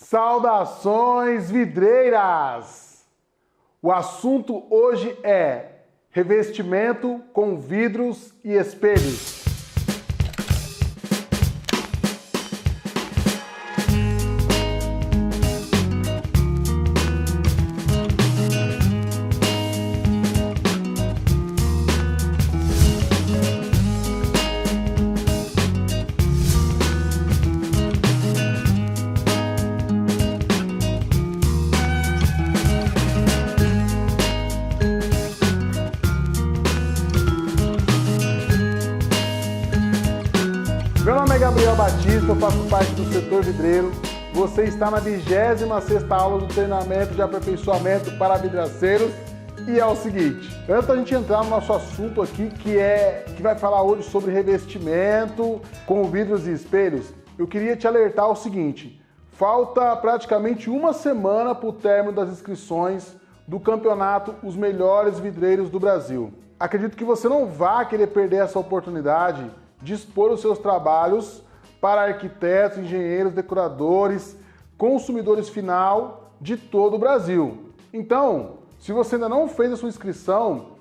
Saudações vidreiras! O assunto hoje é revestimento com vidros e espelhos. Meu nome é Gabriel Batista, eu faço parte do setor vidreiro. Você está na 26ª aula do treinamento de aperfeiçoamento para vidraceiros. E é o seguinte, antes da gente entrar no nosso assunto aqui, que vai falar hoje sobre revestimento com vidros e espelhos, eu queria te alertar o seguinte: falta praticamente uma semana para o término das inscrições do campeonato Os Melhores Vidreiros do Brasil. Acredito que você não vai querer perder essa oportunidade de expor os seus trabalhos para arquitetos, engenheiros, decoradores, consumidores final de todo o Brasil. Então, se você ainda não fez a sua inscrição,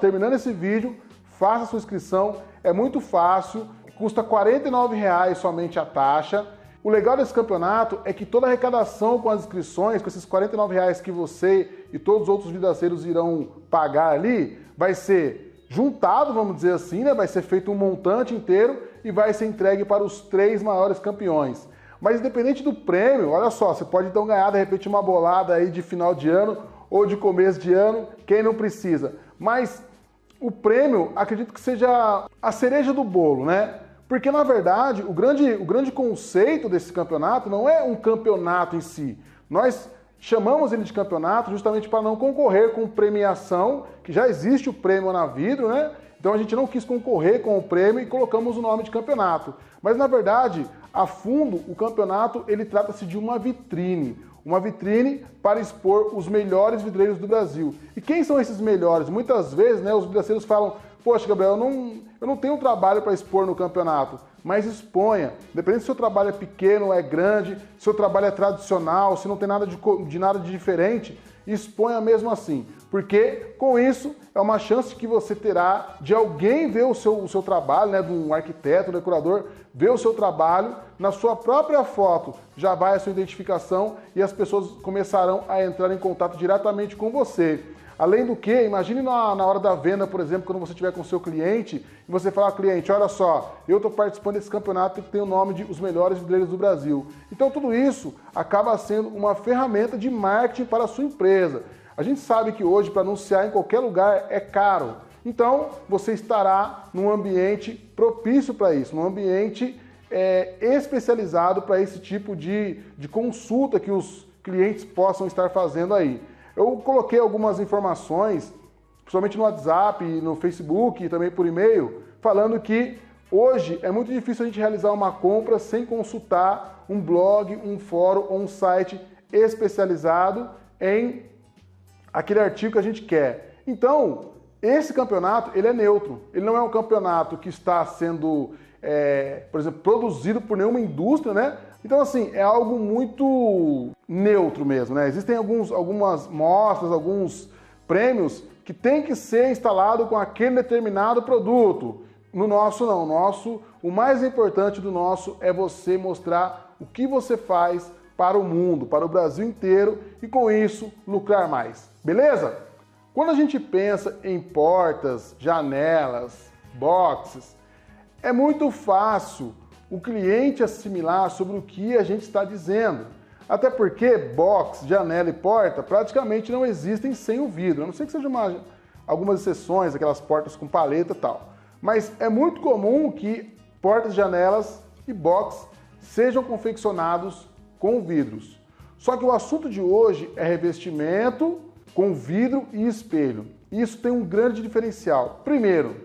terminando esse vídeo, faça a sua inscrição, é muito fácil, custa R$ 49,00 somente a taxa. O legal desse campeonato é que toda a arrecadação com as inscrições, com esses R$ 49,00 que você e todos os outros vidraceiros irão pagar ali, vai ser juntado, vamos dizer assim, né? Vai ser feito um montante inteiro e vai ser entregue para os 3 maiores campeões. Mas independente do prêmio, olha só, você pode então ganhar de repente uma bolada aí de final de ano ou de começo de ano, quem não precisa. Mas o prêmio, acredito que seja a cereja do bolo, né? Porque na verdade, o grande conceito desse campeonato não é um campeonato em si. Nós chamamos ele de campeonato justamente para não concorrer com premiação, que já existe o prêmio na Vidro, né? Então a gente não quis concorrer com o prêmio e colocamos o nome de campeonato. Mas na verdade, a fundo, o campeonato ele trata-se de uma vitrine para expor os melhores vidreiros do Brasil. E quem são esses melhores? Muitas vezes, né, os vidraceiros falam: poxa, Gabriel, eu não tenho trabalho para expor no campeonato. Mas exponha, independente se seu trabalho é pequeno ou é grande, se seu trabalho é tradicional, se não tem nada de diferente, exponha mesmo assim. Porque com isso é uma chance que você terá de alguém ver o seu trabalho, né, de um arquiteto, um decorador, ver o seu trabalho, na sua própria foto já vai a sua identificação e as pessoas começarão a entrar em contato diretamente com você. Além do que, imagine na hora da venda, por exemplo, quando você estiver com o seu cliente e você falar ao cliente: olha só, eu estou participando desse campeonato que tem o nome de Os Melhores Vidreiros do Brasil. Então tudo isso acaba sendo uma ferramenta de marketing para a sua empresa. A gente sabe que hoje para anunciar em qualquer lugar é caro. Então você estará num ambiente propício para isso, num ambiente especializado para esse tipo de consulta que os clientes possam estar fazendo aí. Eu coloquei algumas informações, principalmente no WhatsApp, no Facebook e também por e-mail, falando que hoje é muito difícil a gente realizar uma compra sem consultar um blog, um fórum ou um site especializado em aquele artigo que a gente quer. Então, esse campeonato ele é neutro. Ele não é um campeonato que está sendo, por exemplo, produzido por nenhuma indústria, né? Então, assim, é algo muito neutro mesmo, né? Existem algumas mostras, alguns prêmios que tem que ser instalado com aquele determinado produto. No nosso, não. O mais importante do nosso é você mostrar o que você faz para o mundo, para o Brasil inteiro e, com isso, lucrar mais. Beleza? Quando a gente pensa em portas, janelas, boxes, é muito fácil o cliente assimilar sobre o que a gente está dizendo. Até porque box, janela e porta praticamente não existem sem o vidro. A não ser que sejam algumas exceções, aquelas portas com paleta e tal. Mas é muito comum que portas, janelas e box sejam confeccionados com vidros. Só que o assunto de hoje é revestimento com vidro e espelho. Isso tem um grande diferencial. Primeiro,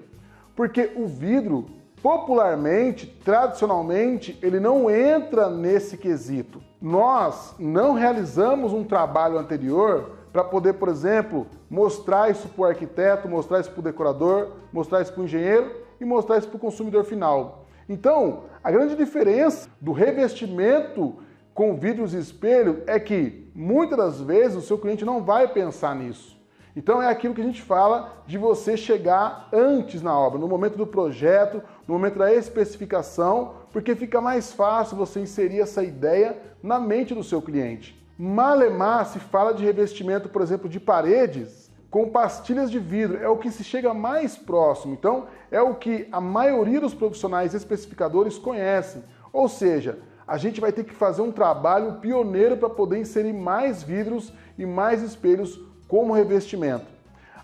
porque o vidro, popularmente, tradicionalmente, ele não entra nesse quesito. Nós não realizamos um trabalho anterior para poder, por exemplo, mostrar isso para o arquiteto, mostrar isso para o decorador, mostrar isso para o engenheiro e mostrar isso para o consumidor final. Então, a grande diferença do revestimento com vidros e espelho é que, muitas das vezes, o seu cliente não vai pensar nisso. Então é aquilo que a gente fala de você chegar antes na obra, no momento do projeto, no momento da especificação, porque fica mais fácil você inserir essa ideia na mente do seu cliente. Malemar se fala de revestimento, por exemplo, de paredes com pastilhas de vidro, é o que se chega mais próximo. Então é o que a maioria dos profissionais especificadores conhecem. Ou seja, a gente vai ter que fazer um trabalho pioneiro para poder inserir mais vidros e mais espelhos como revestimento.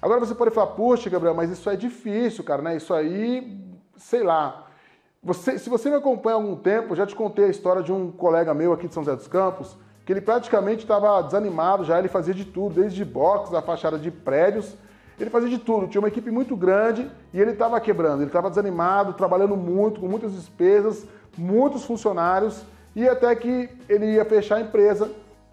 Agora você pode falar, poxa, Gabriel, mas isso é difícil, cara, né? Isso aí, sei lá. Se você me acompanha há algum tempo, eu já te contei a história de um colega meu aqui de São José dos Campos, que ele praticamente estava desanimado já, ele fazia de tudo, desde box, a fachada de prédios, ele fazia de tudo, tinha uma equipe muito grande e ele estava quebrando, ele estava desanimado, trabalhando muito, com muitas despesas, muitos funcionários, e até que ele ia fechar a empresa.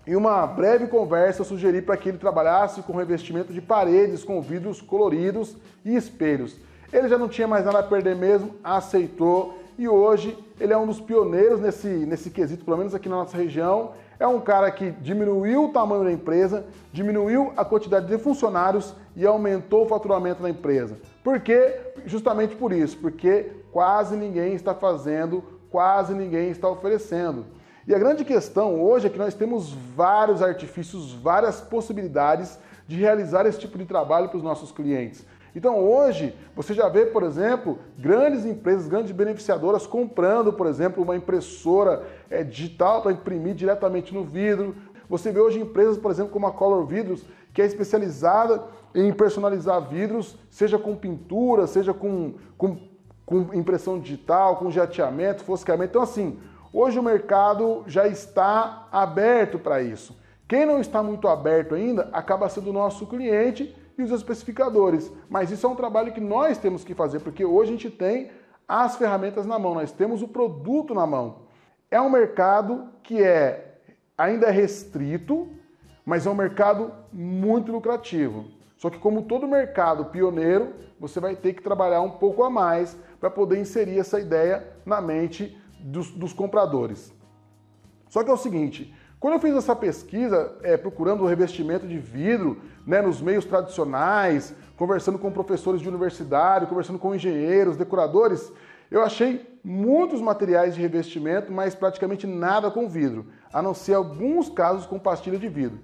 Em uma breve conversa, eu sugeri para que ele trabalhasse com revestimento de paredes, com vidros coloridos e espelhos. Ele já não tinha mais nada a perder mesmo, aceitou, e hoje ele é um dos pioneiros nesse quesito, pelo menos aqui na nossa região. É um cara que diminuiu o tamanho da empresa, diminuiu a quantidade de funcionários e aumentou o faturamento da empresa. Por quê? Justamente por isso, porque quase ninguém está fazendo, quase ninguém está oferecendo. E a grande questão hoje é que nós temos vários artifícios, várias possibilidades de realizar esse tipo de trabalho para os nossos clientes. Então hoje você já vê, por exemplo, grandes empresas, grandes beneficiadoras comprando, por exemplo, uma impressora digital para imprimir diretamente no vidro. Você vê hoje empresas, por exemplo, como a Color Vidros, que é especializada em personalizar vidros, seja com pintura, seja com impressão digital, com jateamento, fosqueamento. Então assim, hoje o mercado já está aberto para isso. Quem não está muito aberto ainda acaba sendo o nosso cliente e os especificadores. Mas isso é um trabalho que nós temos que fazer, porque hoje a gente tem as ferramentas na mão, nós temos o produto na mão. É um mercado que ainda é restrito, mas é um mercado muito lucrativo. Só que como todo mercado pioneiro, você vai ter que trabalhar um pouco a mais para poder inserir essa ideia na mente dos compradores. Só que é o seguinte, quando eu fiz essa pesquisa procurando o revestimento de vidro, né, nos meios tradicionais, conversando com professores de universidade, conversando com engenheiros, decoradores, eu achei muitos materiais de revestimento, mas praticamente nada com vidro, a não ser alguns casos com pastilha de vidro.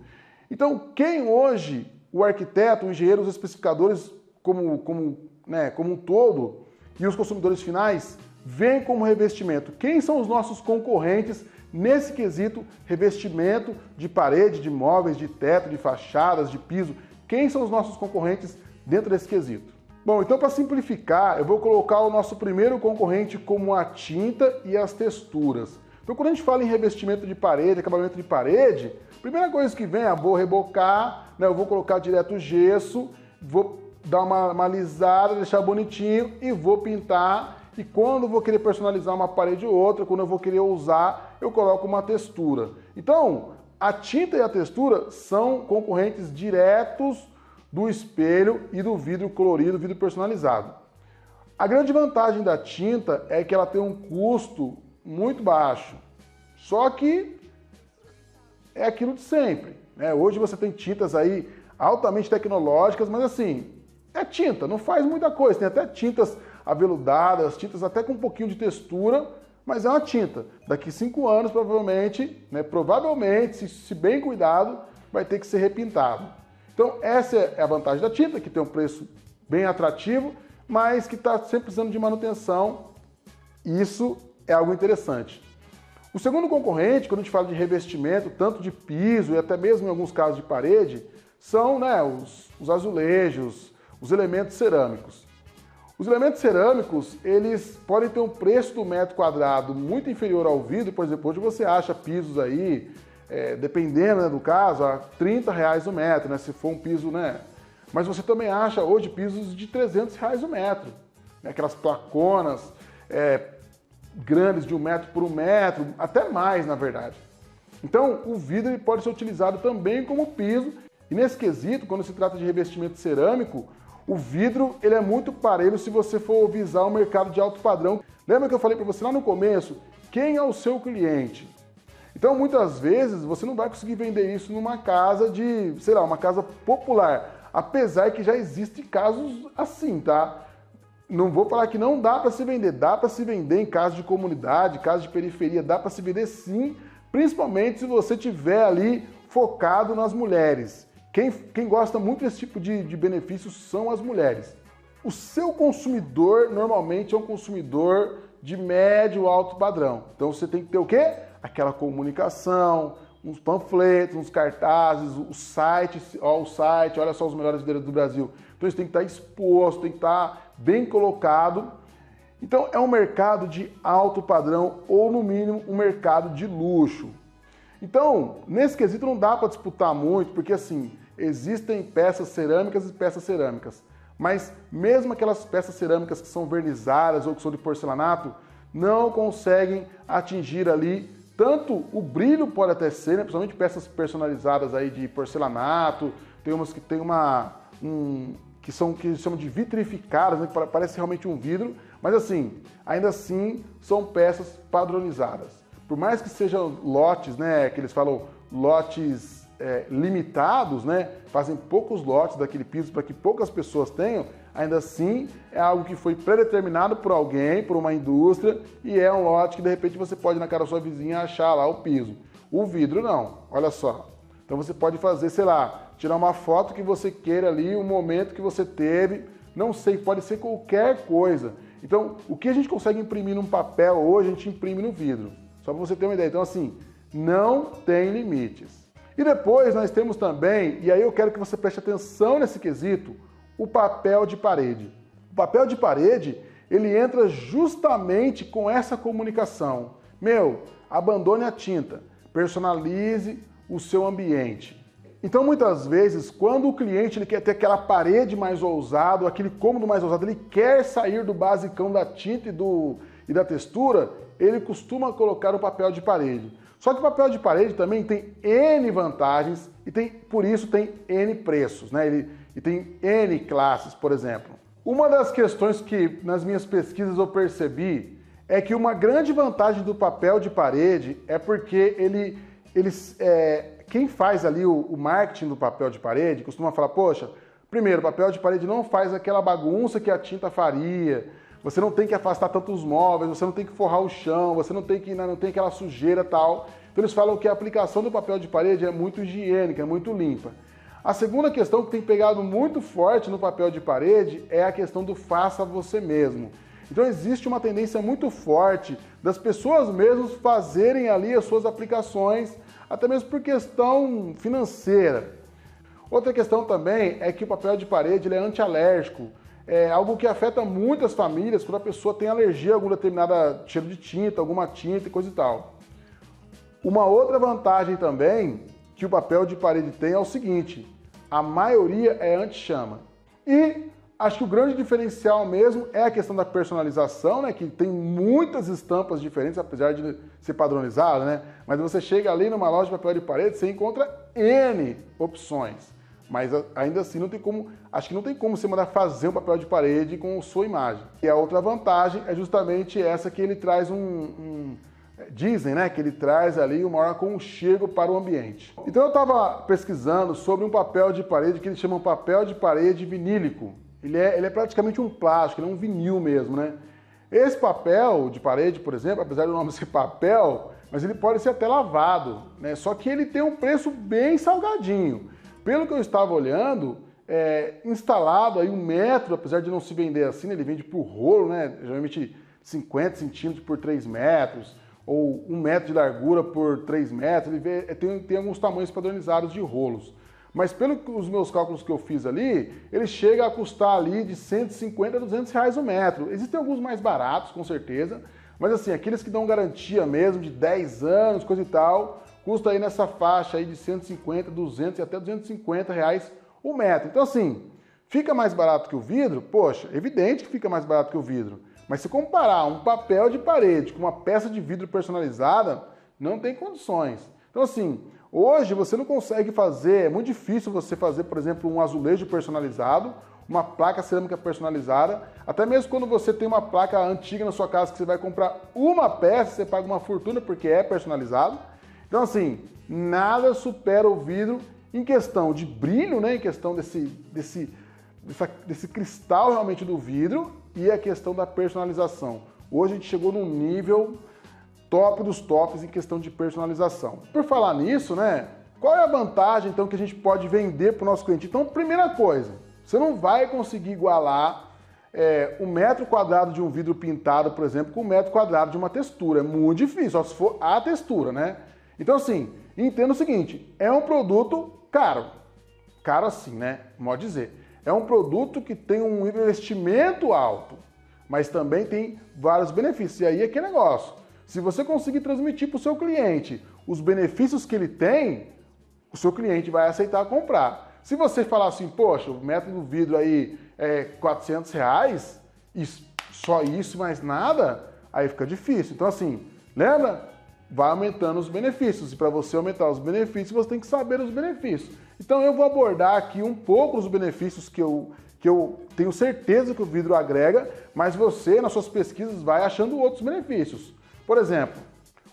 Então, quem hoje, o arquiteto, o engenheiro, os especificadores como um todo, e os consumidores finais, vem como revestimento? Quem são os nossos concorrentes nesse quesito revestimento de parede, de móveis, de teto, de fachadas, de piso? Quem são os nossos concorrentes dentro desse quesito? Bom, então para simplificar, eu vou colocar o nosso primeiro concorrente como a tinta e as texturas. Então quando a gente fala em revestimento de parede, acabamento de parede, a primeira coisa que vem vou rebocar, né, eu vou colocar direto o gesso, vou dar uma alisada, deixar bonitinho e vou pintar. E quando eu vou querer personalizar uma parede ou outra, quando eu vou querer usar, eu coloco uma textura. Então, a tinta e a textura são concorrentes diretos do espelho e do vidro colorido, vidro personalizado. A grande vantagem da tinta é que ela tem um custo muito baixo. Só que é aquilo de sempre, né? Hoje você tem tintas aí altamente tecnológicas, mas assim, é tinta, não faz muita coisa. Tem até tintas aveludadas, tintas até com um pouquinho de textura, mas é uma tinta. Daqui 5 anos, provavelmente, se bem cuidado, vai ter que ser repintado. Então essa é a vantagem da tinta, que tem um preço bem atrativo, mas que está sempre precisando de manutenção. Isso é algo interessante. O segundo concorrente, quando a gente fala de revestimento, tanto de piso e até mesmo em alguns casos de parede, são os azulejos, os elementos cerâmicos. Os elementos cerâmicos, eles podem ter um preço do metro quadrado muito inferior ao vidro. Por exemplo, hoje você acha pisos aí, dependendo, né, do caso, a R$30 o metro, né, se for um piso, né? Mas você também acha hoje pisos de R$300 o metro, né, aquelas placonas grandes de 1 metro por 1 metro, até mais, na verdade. Então, o vidro ele pode ser utilizado também como piso. E nesse quesito, quando se trata de revestimento cerâmico, o vidro ele é muito parelho se você for visar o mercado de alto padrão. Lembra que eu falei para você lá no começo? Quem é o seu cliente? Então, muitas vezes, você não vai conseguir vender isso numa casa de, sei lá, uma casa popular. Apesar que já existem casos assim, tá? Não vou falar que não dá para se vender. Dá para se vender em casa de comunidade, casa de periferia. Dá para se vender sim, principalmente se você tiver ali focado nas mulheres. Quem gosta muito desse tipo de benefícios são as mulheres. O seu consumidor, normalmente, é um consumidor de médio alto padrão. Então, você tem que ter o quê? Aquela comunicação, uns panfletos, uns cartazes, o site, olha só os melhores vidreiros do Brasil. Então isso tem que estar exposto, tem que estar bem colocado. Então é um mercado de alto padrão ou no mínimo um mercado de luxo. Então, nesse quesito não dá para disputar muito, porque assim, existem peças cerâmicas e peças cerâmicas. Mas mesmo aquelas peças cerâmicas que são vernizadas ou que são de porcelanato, não conseguem atingir ali. Tanto o brilho pode até ser, né? Principalmente peças personalizadas aí de porcelanato, tem umas que tem que chamam de vitrificadas, né? Que parece realmente um vidro, mas assim, ainda assim são peças padronizadas. Por mais que sejam lotes, né? Que eles falam lotes limitados, né? Fazem poucos lotes daquele piso para que poucas pessoas tenham, ainda assim é algo que foi predeterminado por alguém, por uma indústria, e é um lote que de repente você pode ir na casa da sua vizinha achar lá o piso. O vidro não, olha só. Então você pode fazer, sei lá, tirar uma foto que você queira ali, o momento que você teve, não sei, pode ser qualquer coisa. Então, o que a gente consegue imprimir num papel hoje, a gente imprime no vidro. Só para você ter uma ideia. Então, assim, não tem limites. E depois nós temos também, e aí eu quero que você preste atenção nesse quesito, o papel de parede. O papel de parede, ele entra justamente com essa comunicação. Abandone a tinta, personalize o seu ambiente. Então, muitas vezes, quando o cliente ele quer ter aquela parede mais ousada, aquele cômodo mais ousado, ele quer sair do basicão da tinta e da textura, ele costuma colocar o papel de parede. Só que o papel de parede também tem N vantagens e por isso tem N preços, né? E tem N classes, por exemplo. Uma das questões que nas minhas pesquisas eu percebi é que uma grande vantagem do papel de parede é porque quem faz ali o marketing do papel de parede costuma falar, poxa, primeiro, o papel de parede não faz aquela bagunça que a tinta faria, você não tem que afastar tantos móveis, você não tem que forrar o chão, você não tem aquela sujeira e tal. Então eles falam que a aplicação do papel de parede é muito higiênica, é muito limpa. A segunda questão que tem pegado muito forte no papel de parede é a questão do faça você mesmo. Então existe uma tendência muito forte das pessoas mesmas fazerem ali as suas aplicações, até mesmo por questão financeira. Outra questão também é que o papel de parede ele é antialérgico. É algo que afeta muitas famílias quando a pessoa tem alergia a algum determinado cheiro de tinta, alguma tinta e coisa e tal. Uma outra vantagem também que o papel de parede tem é o seguinte, a maioria é anti-chama. E acho que o grande diferencial mesmo é a questão da personalização, né? Que tem muitas estampas diferentes, apesar de ser padronizado, né? Mas você chega ali numa loja de papel de parede, você encontra N opções. Mas ainda assim acho que não tem como você mandar fazer um papel de parede com sua imagem. E a outra vantagem é justamente essa que ele traz dizem, né, que ele traz ali um maior aconchego para o ambiente. Então eu estava pesquisando sobre um papel de parede que eles chamam papel de parede vinílico. Ele é praticamente um plástico, ele é um vinil mesmo, né? Esse papel de parede, por exemplo, apesar do nome ser papel, mas ele pode ser até lavado, né? Só que ele tem um preço bem salgadinho. Pelo que eu estava olhando, instalado aí 1 metro, apesar de não se vender assim, ele vende por rolo, né? Geralmente 50 centímetros por 3 metros, ou 1 metro de largura por 3 metros, tem alguns tamanhos padronizados de rolos. Mas pelos meus cálculos que eu fiz ali, ele chega a custar ali de 150 a 200 reais o metro. Existem alguns mais baratos, com certeza, mas assim, aqueles que dão garantia mesmo de 10 anos, coisa e tal, custa aí nessa faixa aí de 150, 200 e até 250 reais o metro. Então assim, fica mais barato que o vidro? Poxa, evidente que fica mais barato que o vidro. Mas se comparar um papel de parede com uma peça de vidro personalizada, não tem condições. Então assim, hoje você não consegue fazer, é muito difícil você fazer, por exemplo, um azulejo personalizado, uma placa cerâmica personalizada, até mesmo quando você tem uma placa antiga na sua casa que você vai comprar uma peça, você paga uma fortuna porque é personalizado. Então assim, nada supera o vidro em questão de brilho, né? Em questão desse cristal realmente do vidro e a questão da personalização. Hoje a gente chegou num nível top dos tops em questão de personalização. Por falar nisso, né? Qual é a vantagem então que a gente pode vender para o nosso cliente? Então, primeira coisa, você não vai conseguir igualar um metro quadrado de um vidro pintado, por exemplo, com um metro quadrado de uma textura. É muito difícil, só se for a textura, né? Então assim, entenda o seguinte, é um produto caro. Caro assim, né? Modo dizer. É um produto que tem um investimento alto, mas também tem vários benefícios. E aí é que negócio. Se você conseguir transmitir para o seu cliente os benefícios que ele tem, o seu cliente vai aceitar comprar. Se você falar assim, poxa, o metro do vidro aí é R$400, e só isso, mais nada, aí fica difícil. Então assim, lembra? Vai aumentando os benefícios. E para você aumentar os benefícios, você tem que saber os benefícios. Então eu vou abordar aqui um pouco os benefícios que eu tenho certeza que o vidro agrega, mas você, nas suas pesquisas, vai achando outros benefícios. Por exemplo,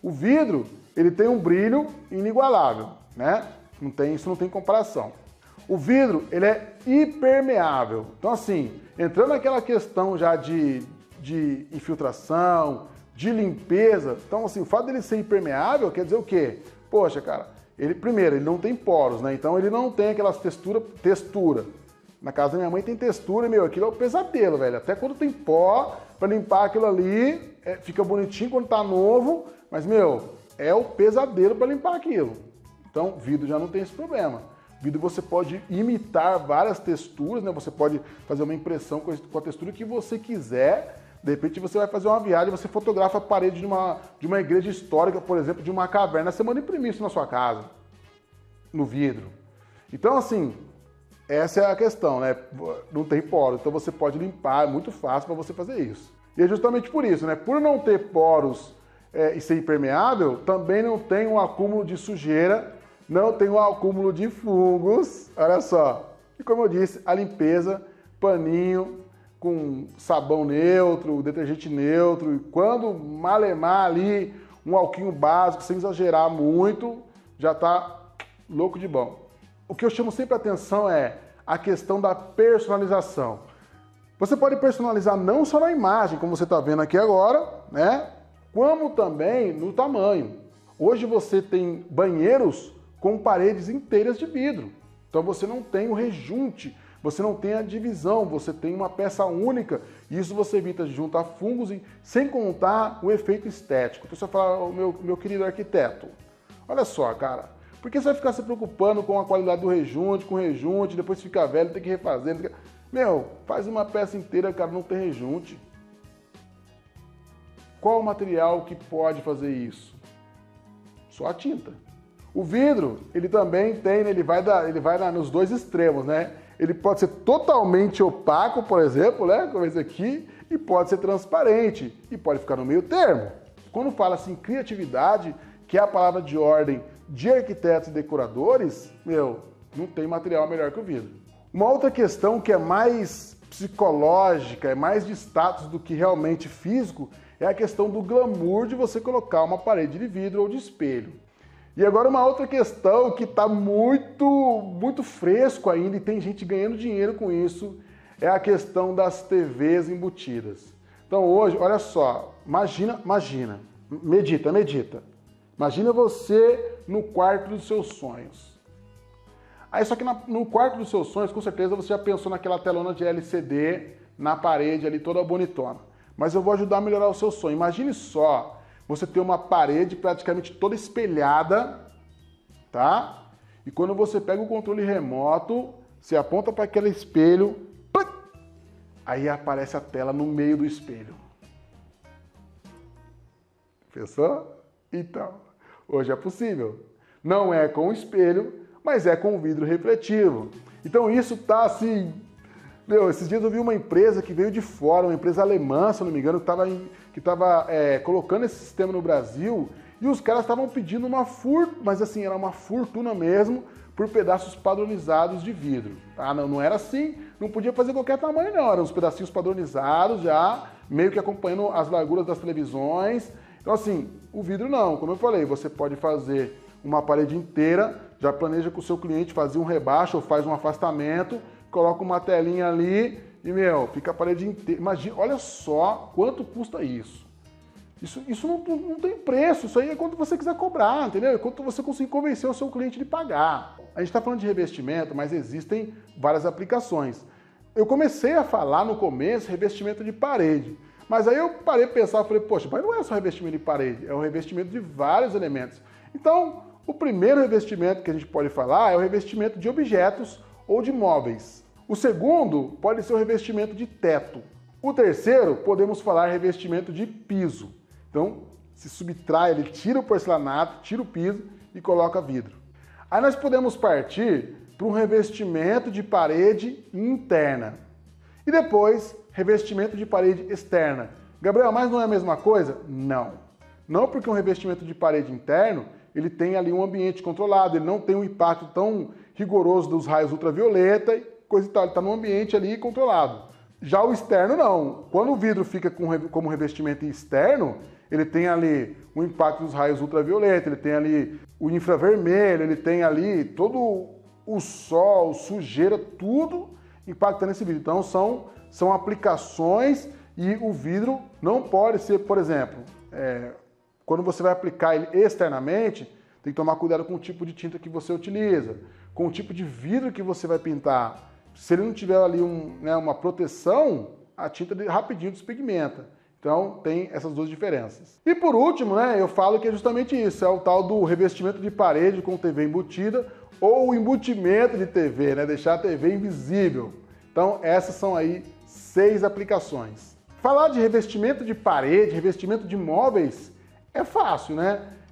o vidro, ele tem um brilho inigualável, né? Isso não tem comparação. O vidro, ele é impermeável. Então assim, entrando naquela questão já de infiltração, de limpeza, então assim, o fato dele ser impermeável quer dizer o quê? Poxa, cara, primeiro, ele não tem poros, né? Então ele não tem aquelas textura. Na casa da minha mãe tem textura, meu, aquilo é um pesadelo, velho. Até quando tem pó, pra limpar aquilo ali, fica bonitinho quando tá novo, mas, meu, é o pesadelo pra limpar aquilo. Então, vidro já não tem esse problema. Vidro você pode imitar várias texturas, né? Você pode fazer uma impressão com a textura que você quiser. De repente você vai fazer uma viagem, você fotografa a parede de uma igreja histórica, por exemplo, de uma caverna, você manda imprimir isso na sua casa, no vidro. Então, assim, essa é a questão, né? Não tem poros, então você pode limpar, é muito fácil para você fazer isso. E é justamente por isso, né? Por não ter poros e ser impermeável, também não tem um acúmulo de sujeira, não tem um acúmulo de fungos, olha só. E como eu disse, a limpeza, paninho, com sabão neutro, detergente neutro, e quando malemar ali um alquinho básico, sem exagerar muito, já tá louco de bom. O que eu chamo sempre a atenção é a questão da personalização. Você pode personalizar não só na imagem, como você está vendo aqui agora, né? Como também no tamanho. Hoje você tem banheiros com paredes inteiras de vidro. Então você não tem o rejunte, você não tem a divisão, você tem uma peça única. E isso você evita de juntar fungos, sem contar o efeito estético. Então você fala, meu querido arquiteto, olha só, cara, por que você vai ficar se preocupando com a qualidade do rejunte, depois fica velho, tem que refazer? Meu, faz uma peça inteira, cara, não tem rejunte. Qual o material que pode fazer isso? Só a tinta. O vidro, ele também tem, ele vai nos dois extremos, né? Ele pode ser totalmente opaco, por exemplo, né? Como esse aqui, e pode ser transparente, e pode ficar no meio termo. Quando fala assim, criatividade, que é a palavra de ordem de arquitetos e decoradores, meu, não tem material melhor que o vidro. Uma outra questão que é mais psicológica, é mais de status do que realmente físico, é a questão do glamour de você colocar uma parede de vidro ou de espelho. E agora uma outra questão que está muito fresco ainda e tem gente ganhando dinheiro com isso, é a questão das TVs embutidas. Então hoje, olha só, medita. Imagina você no quarto dos seus sonhos. Aí só que no quarto dos seus sonhos, com certeza você já pensou naquela telona de LCD na parede ali toda bonitona. Mas eu vou ajudar a melhorar o seu sonho. Imagine só você ter uma parede praticamente toda espelhada, tá? E quando você pega o controle remoto, você aponta para aquele espelho, aí aparece a tela no meio do espelho. Pensou? Então, hoje é possível. Não é com o espelho, mas é com o vidro refletivo. Então isso tá assim... esses dias eu vi uma empresa que veio de fora, uma empresa alemã, se não me engano, que estava colocando esse sistema no Brasil, e os caras estavam pedindo mas assim, era uma fortuna mesmo, por pedaços padronizados de vidro. Ah, não era assim, não podia fazer qualquer tamanho não, eram uns pedacinhos padronizados já, meio que acompanhando as larguras das televisões. Então assim, o vidro não, como eu falei, você pode fazer uma parede inteira, já planeja com o seu cliente fazer um rebaixo ou faz um afastamento, coloca uma telinha ali e, fica a parede inteira. Imagina, olha só quanto custa isso. Isso não tem preço, isso aí é quanto você quiser cobrar, entendeu? É quanto você conseguir convencer o seu cliente de pagar. A gente está falando de revestimento, mas existem várias aplicações. Eu comecei a falar no começo revestimento de parede, mas aí eu parei para pensar e falei, poxa, mas não é só revestimento de parede, é um revestimento de vários elementos. Então, o primeiro revestimento que a gente pode falar é o revestimento de objetos ou de móveis. O segundo pode ser o revestimento de teto. O terceiro, podemos falar revestimento de piso. Então, se subtrai, ele tira o porcelanato, tira o piso e coloca vidro. Aí nós podemos partir para um revestimento de parede interna. E depois, revestimento de parede externa. Gabriel, mas não é a mesma coisa? Não. Não, porque um revestimento de parede interno, ele tem ali um ambiente controlado, ele não tem um impacto tão rigoroso dos raios ultravioleta e coisa e tal, ele está num ambiente ali controlado. Já o externo não. Quando o vidro fica como revestimento externo, ele tem ali o impacto dos raios ultravioleta, ele tem ali o infravermelho, ele tem ali todo o sol, sujeira, tudo impacta nesse vidro. Então são aplicações e o vidro não pode ser, por exemplo, quando você vai aplicar ele externamente, tem que tomar cuidado com o tipo de tinta que você utiliza, com o tipo de vidro que você vai pintar. Se ele não tiver ali uma proteção, a tinta rapidinho despigmenta. Então, tem essas duas diferenças. E por último, eu falo que é justamente isso, é o tal do revestimento de parede com TV embutida ou o embutimento de TV, deixar a TV invisível. Então, essas são aí 6 aplicações. Falar de revestimento de parede, revestimento de móveis, é fácil,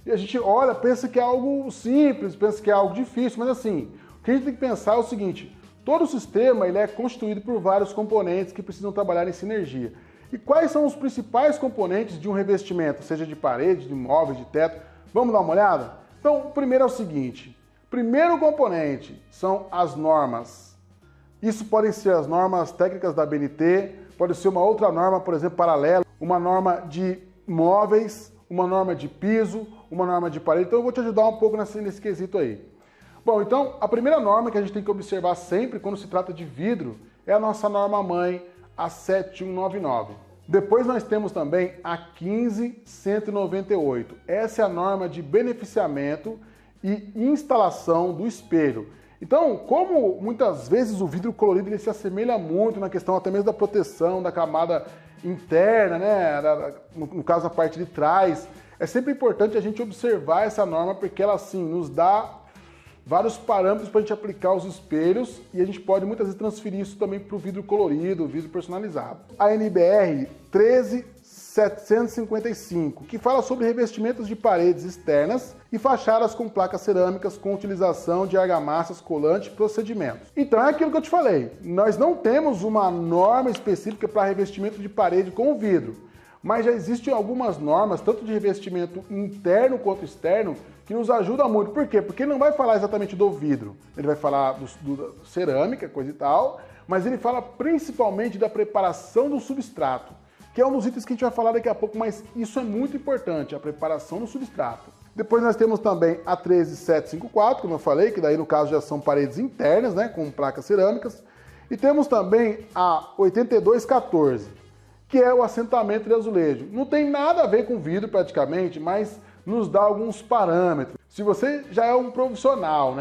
E a gente olha, pensa que é algo simples, pensa que é algo difícil, mas assim, o que a gente tem que pensar é o seguinte, todo o sistema ele é constituído por vários componentes que precisam trabalhar em sinergia. E quais são os principais componentes de um revestimento, seja de parede, de móveis, de teto? Vamos dar uma olhada? Então, o primeiro é o seguinte, primeiro componente são as normas. Isso podem ser as normas técnicas da ABNT, pode ser uma outra norma, por exemplo, paralela, uma norma de móveis, uma norma de piso, uma norma de parede. Então eu vou te ajudar um pouco nesse quesito aí. Bom, então a primeira norma que a gente tem que observar sempre quando se trata de vidro é a nossa norma mãe, a 7199. Depois nós temos também a 15198. Essa é a norma de beneficiamento e instalação do espelho. Então, como muitas vezes o vidro colorido ele se assemelha muito na questão até mesmo da proteção da camada interna, no caso a parte de trás, é sempre importante a gente observar essa norma porque ela assim nos dá vários parâmetros para a gente aplicar os espelhos e a gente pode muitas vezes transferir isso também para o vidro colorido, o vidro personalizado. A NBR 13755, que fala sobre revestimentos de paredes externas e fachadas com placas cerâmicas com utilização de argamassas, colante e procedimentos. Então é aquilo que eu te falei, nós não temos uma norma específica para revestimento de parede com vidro, mas já existem algumas normas, tanto de revestimento interno quanto externo, que nos ajuda muito. Por quê? Porque ele não vai falar exatamente do vidro, ele vai falar do cerâmica, coisa e tal, mas ele fala principalmente da preparação do substrato, que é um dos itens que a gente vai falar daqui a pouco, mas isso é muito importante, a preparação do substrato. Depois nós temos também a 13754, como eu falei, que daí no caso já são paredes internas, com placas cerâmicas. E temos também a 8214, que é o assentamento de azulejo. Não tem nada a ver com vidro praticamente, mas nos dá alguns parâmetros. Se você já é um profissional,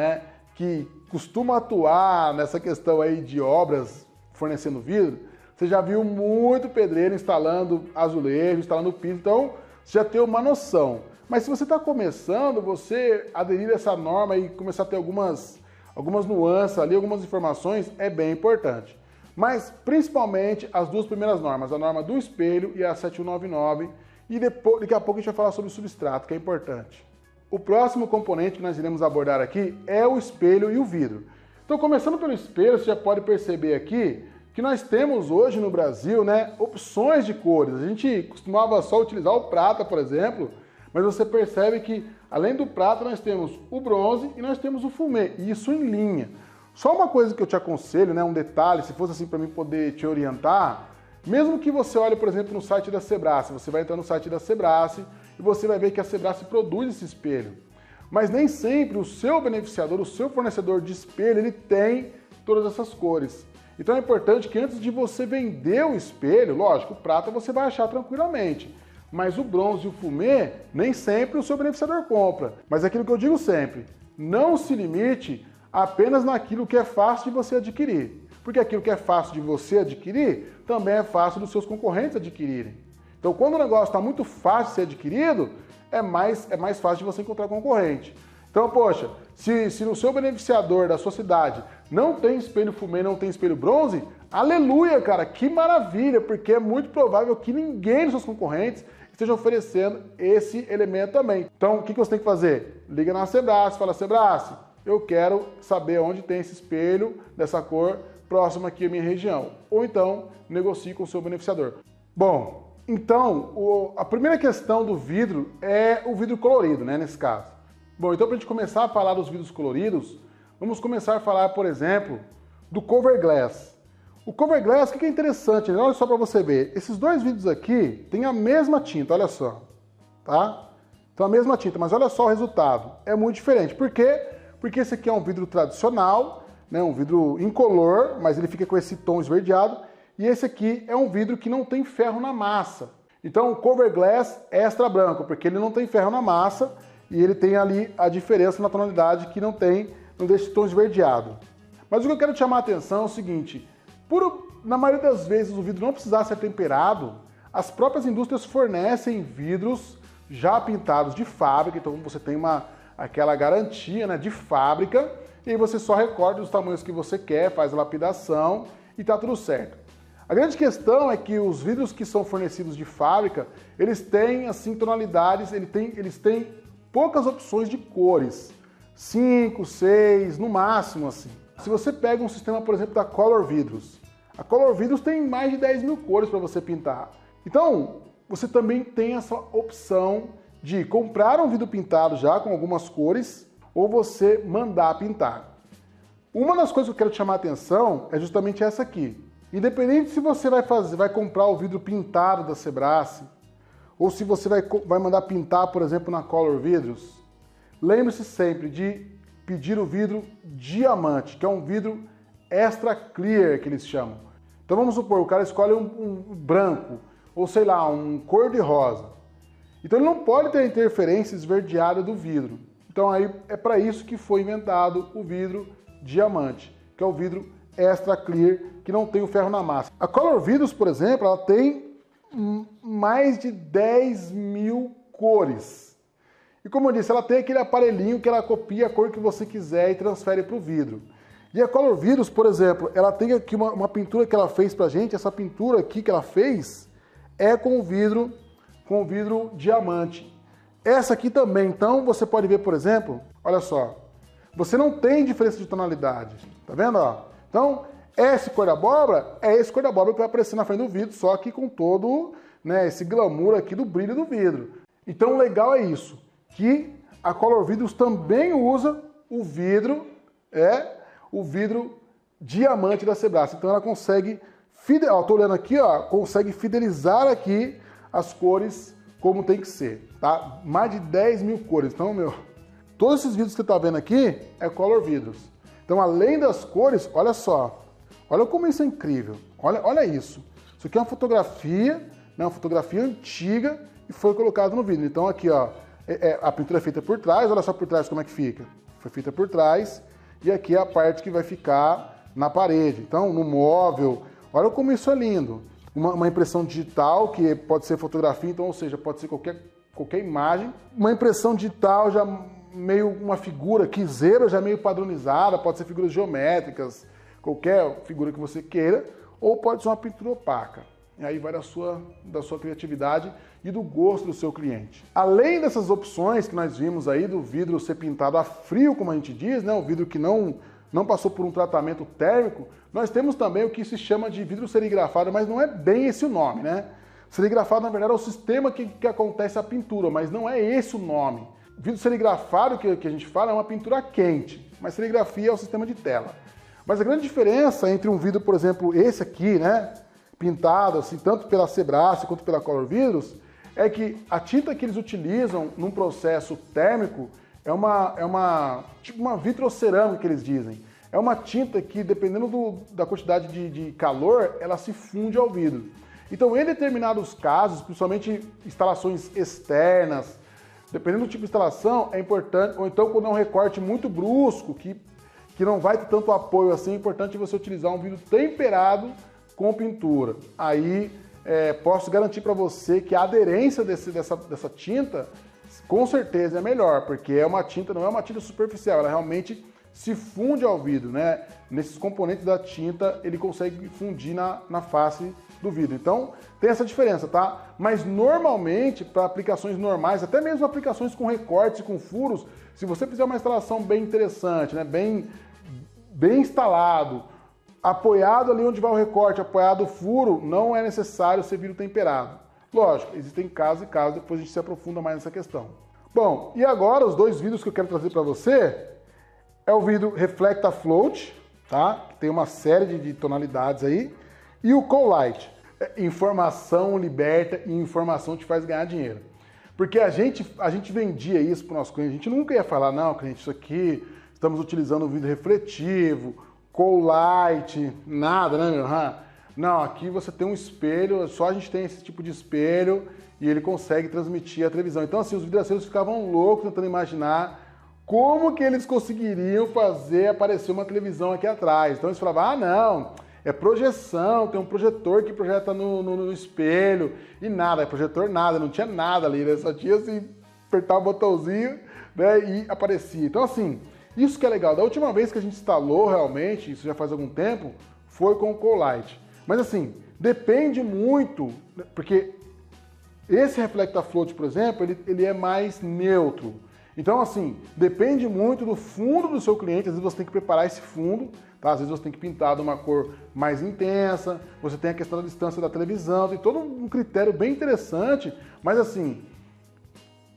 que costuma atuar nessa questão aí de obras fornecendo vidro, você já viu muito pedreiro instalando azulejo, instalando piso, então você já tem uma noção. Mas se você está começando, você aderir a essa norma e começar a ter algumas nuances ali, algumas informações, é bem importante. Mas principalmente as duas primeiras normas, a norma do espelho e a 7199, e daqui a pouco a gente vai falar sobre o substrato, que é importante. O próximo componente que nós iremos abordar aqui é o espelho e o vidro. Então, começando pelo espelho, você já pode perceber aqui que nós temos hoje no Brasil, opções de cores. A gente costumava só utilizar o prata, por exemplo, mas você percebe que além do prata nós temos o bronze e nós temos o fumê, e isso em linha. Só uma coisa que eu te aconselho, um detalhe, se fosse assim para mim poder te orientar, mesmo que você olhe, por exemplo, no site da Sebrace, você vai entrar no site da Sebrace e você vai ver que a Sebrace produz esse espelho. Mas nem sempre o seu beneficiador, o seu fornecedor de espelho, ele tem todas essas cores. Então é importante que antes de você vender o espelho, lógico, o prata você vai achar tranquilamente, mas o bronze e o fumê, nem sempre o seu beneficiador compra. Mas é aquilo que eu digo sempre, não se limite apenas naquilo que é fácil de você adquirir. Porque aquilo que é fácil de você adquirir, também é fácil dos seus concorrentes adquirirem. Então quando o negócio está muito fácil de ser adquirido, é mais fácil de você encontrar concorrente. Então, poxa, se no seu beneficiador da sua cidade não tem espelho fumê, não tem espelho bronze, aleluia, cara, que maravilha, porque é muito provável que ninguém dos seus concorrentes esteja oferecendo esse elemento também. Então, o que você tem que fazer? Liga na Sebrae, fala, Sebrae, eu quero saber onde tem esse espelho dessa cor próximo aqui à minha região. Ou então, negocie com o seu beneficiador. Bom, então, a primeira questão do vidro é o vidro colorido, né, nesse caso. Bom, então para a gente começar a falar dos vidros coloridos, vamos começar a falar, por exemplo, do cover glass. O cover glass, o que é interessante, né? Olha só para você ver, esses dois vidros aqui têm a mesma tinta, olha só, tá? Então a mesma tinta, mas olha só o resultado, é muito diferente. Por quê? Porque esse aqui é um vidro tradicional, né? Um vidro incolor, mas ele fica com esse tom esverdeado, e esse aqui é um vidro que não tem ferro na massa. Então o cover glass extra branco, porque ele não tem ferro na massa, e ele tem ali a diferença na tonalidade que não deixa esse tom esverdeado. Mas o que eu quero te chamar a atenção é o seguinte, na maioria das vezes o vidro não precisar ser temperado, as próprias indústrias fornecem vidros já pintados de fábrica, então você tem aquela garantia, né, de fábrica, e aí você só recorta os tamanhos que você quer, faz a lapidação e tá tudo certo. A grande questão é que os vidros que são fornecidos de fábrica, eles têm assim tonalidades, eles têm poucas opções de cores, 5, 6, no máximo assim. Se você pega um sistema, por exemplo, da Color Vidros, a Color Vidros tem mais de 10 mil cores para você pintar. Então, você também tem essa opção de comprar um vidro pintado já com algumas cores ou você mandar pintar. Uma das coisas que eu quero te chamar a atenção é justamente essa aqui. Independente se você vai comprar o vidro pintado da Sebrae, ou se você vai mandar pintar, por exemplo, na Color Vidros, lembre-se sempre de pedir o vidro diamante, que é um vidro extra clear, que eles chamam. Então vamos supor, o cara escolhe um branco, ou sei lá, um cor de rosa. Então ele não pode ter a interferência esverdeada do vidro. Então aí é para isso que foi inventado o vidro diamante, que é o vidro extra clear, que não tem o ferro na massa. A Color Vidros, por exemplo, ela tem mais de 10 mil cores. E como eu disse, ela tem aquele aparelhinho que ela copia a cor que você quiser e transfere para o vidro. E a Color Vidros, por exemplo, ela tem aqui uma pintura que ela fez pra gente, essa pintura aqui que ela fez é com vidro diamante. Essa aqui também, então você pode ver, por exemplo, olha só, você não tem diferença de tonalidade, tá vendo? Ó? Então, esse cor da abóbora é esse cor da abóbora que vai aparecer na frente do vidro, só que com todo, né, esse glamour aqui do brilho do vidro. Então o legal é isso, que a Color Vidros também usa o vidro diamante da Sebrae. Então ela consegue, tô olhando aqui, ó, consegue fidelizar aqui as cores como tem que ser, tá? Mais de 10 mil cores. Então, todos esses vidros que você tá vendo aqui é Color Vidros. Então, além das cores, olha só, olha como isso é incrível. Olha isso. Isso aqui é uma fotografia, né, uma fotografia antiga e foi colocado no vidro. Então aqui, ó, a pintura é feita por trás, olha só por trás como é que fica. Foi feita por trás e aqui é a parte que vai ficar na parede. Então, no móvel, olha como isso é lindo. Uma impressão digital, que pode ser fotografia, então, ou seja, pode ser qualquer imagem. Uma impressão digital já meio uma figura, quiseira já meio padronizada, pode ser figuras geométricas, qualquer figura que você queira, ou pode ser uma pintura opaca. E aí vai da sua criatividade e do gosto do seu cliente. Além dessas opções que nós vimos aí do vidro ser pintado a frio, como a gente diz, né, o vidro que não passou por um tratamento térmico, nós temos também o que se chama de vidro serigrafado, mas não é bem esse o nome, né? Serigrafado, na verdade, é o sistema que acontece a pintura, mas não é esse o nome. Vidro serigrafado, que a gente fala, é uma pintura quente, mas serigrafia é o sistema de tela. Mas a grande diferença entre um vidro, por exemplo, esse aqui, né, pintado assim, tanto pela Sebrae quanto pela Color Vidros, é que a tinta que eles utilizam num processo térmico tipo uma vitrocerâmica que eles dizem. É uma tinta que, dependendo da quantidade de calor, ela se funde ao vidro. Então, em determinados casos, principalmente instalações externas, dependendo do tipo de instalação, é importante, ou então quando é um recorte muito brusco, que não vai ter tanto apoio assim, é importante você utilizar um vidro temperado com pintura. Aí, posso garantir para você que a aderência dessa tinta, com certeza é melhor, porque não é uma tinta superficial, ela realmente se funde ao vidro, né? Nesses componentes da tinta, ele consegue fundir na face do vidro. Então, tem essa diferença, tá? Mas normalmente, para aplicações normais, até mesmo aplicações com recortes e com furos, se você fizer uma instalação bem interessante, né? Bem instalado, apoiado ali onde vai o recorte, apoiado o furo, não é necessário ser vidro temperado. Lógico, existem casos e casos, depois a gente se aprofunda mais nessa questão. Bom, e agora os dois vidros que eu quero trazer para você é o vidro Reflecta Float, tá? Que tem uma série de tonalidades aí, e o Coalight. Informação liberta e informação te faz ganhar dinheiro. Porque a gente vendia isso para o nosso cliente, a gente nunca ia falar, não, cliente, isso aqui, estamos utilizando o vidro refletivo, Coalight, nada, né, meu? Não, aqui você tem um espelho, só a gente tem esse tipo de espelho e ele consegue transmitir a televisão. Então, assim, os vidraceiros ficavam loucos tentando imaginar como que eles conseguiriam fazer aparecer uma televisão aqui atrás. Então, eles falavam, não, é projeção, tem um projetor que projeta no espelho e nada, projetor nada, não tinha nada ali, né? Só tinha assim, apertar o botãozinho, né, e aparecia. Então, assim, isso que é legal. Da última vez que a gente instalou realmente, isso já faz algum tempo, foi com o Coalight. Mas assim, depende muito, porque esse Reflecta Float, por exemplo, ele é mais neutro. Então assim, depende muito do fundo do seu cliente, às vezes você tem que preparar esse fundo, tá? Às vezes você tem que pintar de uma cor mais intensa, você tem a questão da distância da televisão, tem todo um critério bem interessante, mas assim,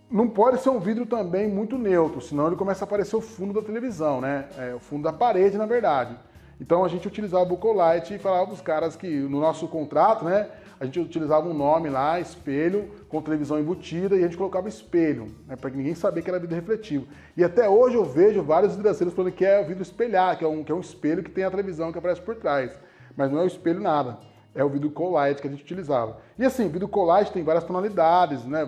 não pode ser um vidro também muito neutro, senão ele começa a aparecer o fundo da televisão, né? O fundo da parede, na verdade. Então a gente utilizava o Coalight e falava para os caras que no nosso contrato, né, a gente utilizava um nome lá, espelho, com televisão embutida, e a gente colocava espelho, né, para que ninguém sabia que era vidro refletivo. E até hoje eu vejo vários vidraceiros falando que é o vidro espelhar, que é um espelho que tem a televisão que aparece por trás. Mas não é o espelho nada, é o vidro Coalight que a gente utilizava. E assim, o vidro Coalight tem várias tonalidades, né,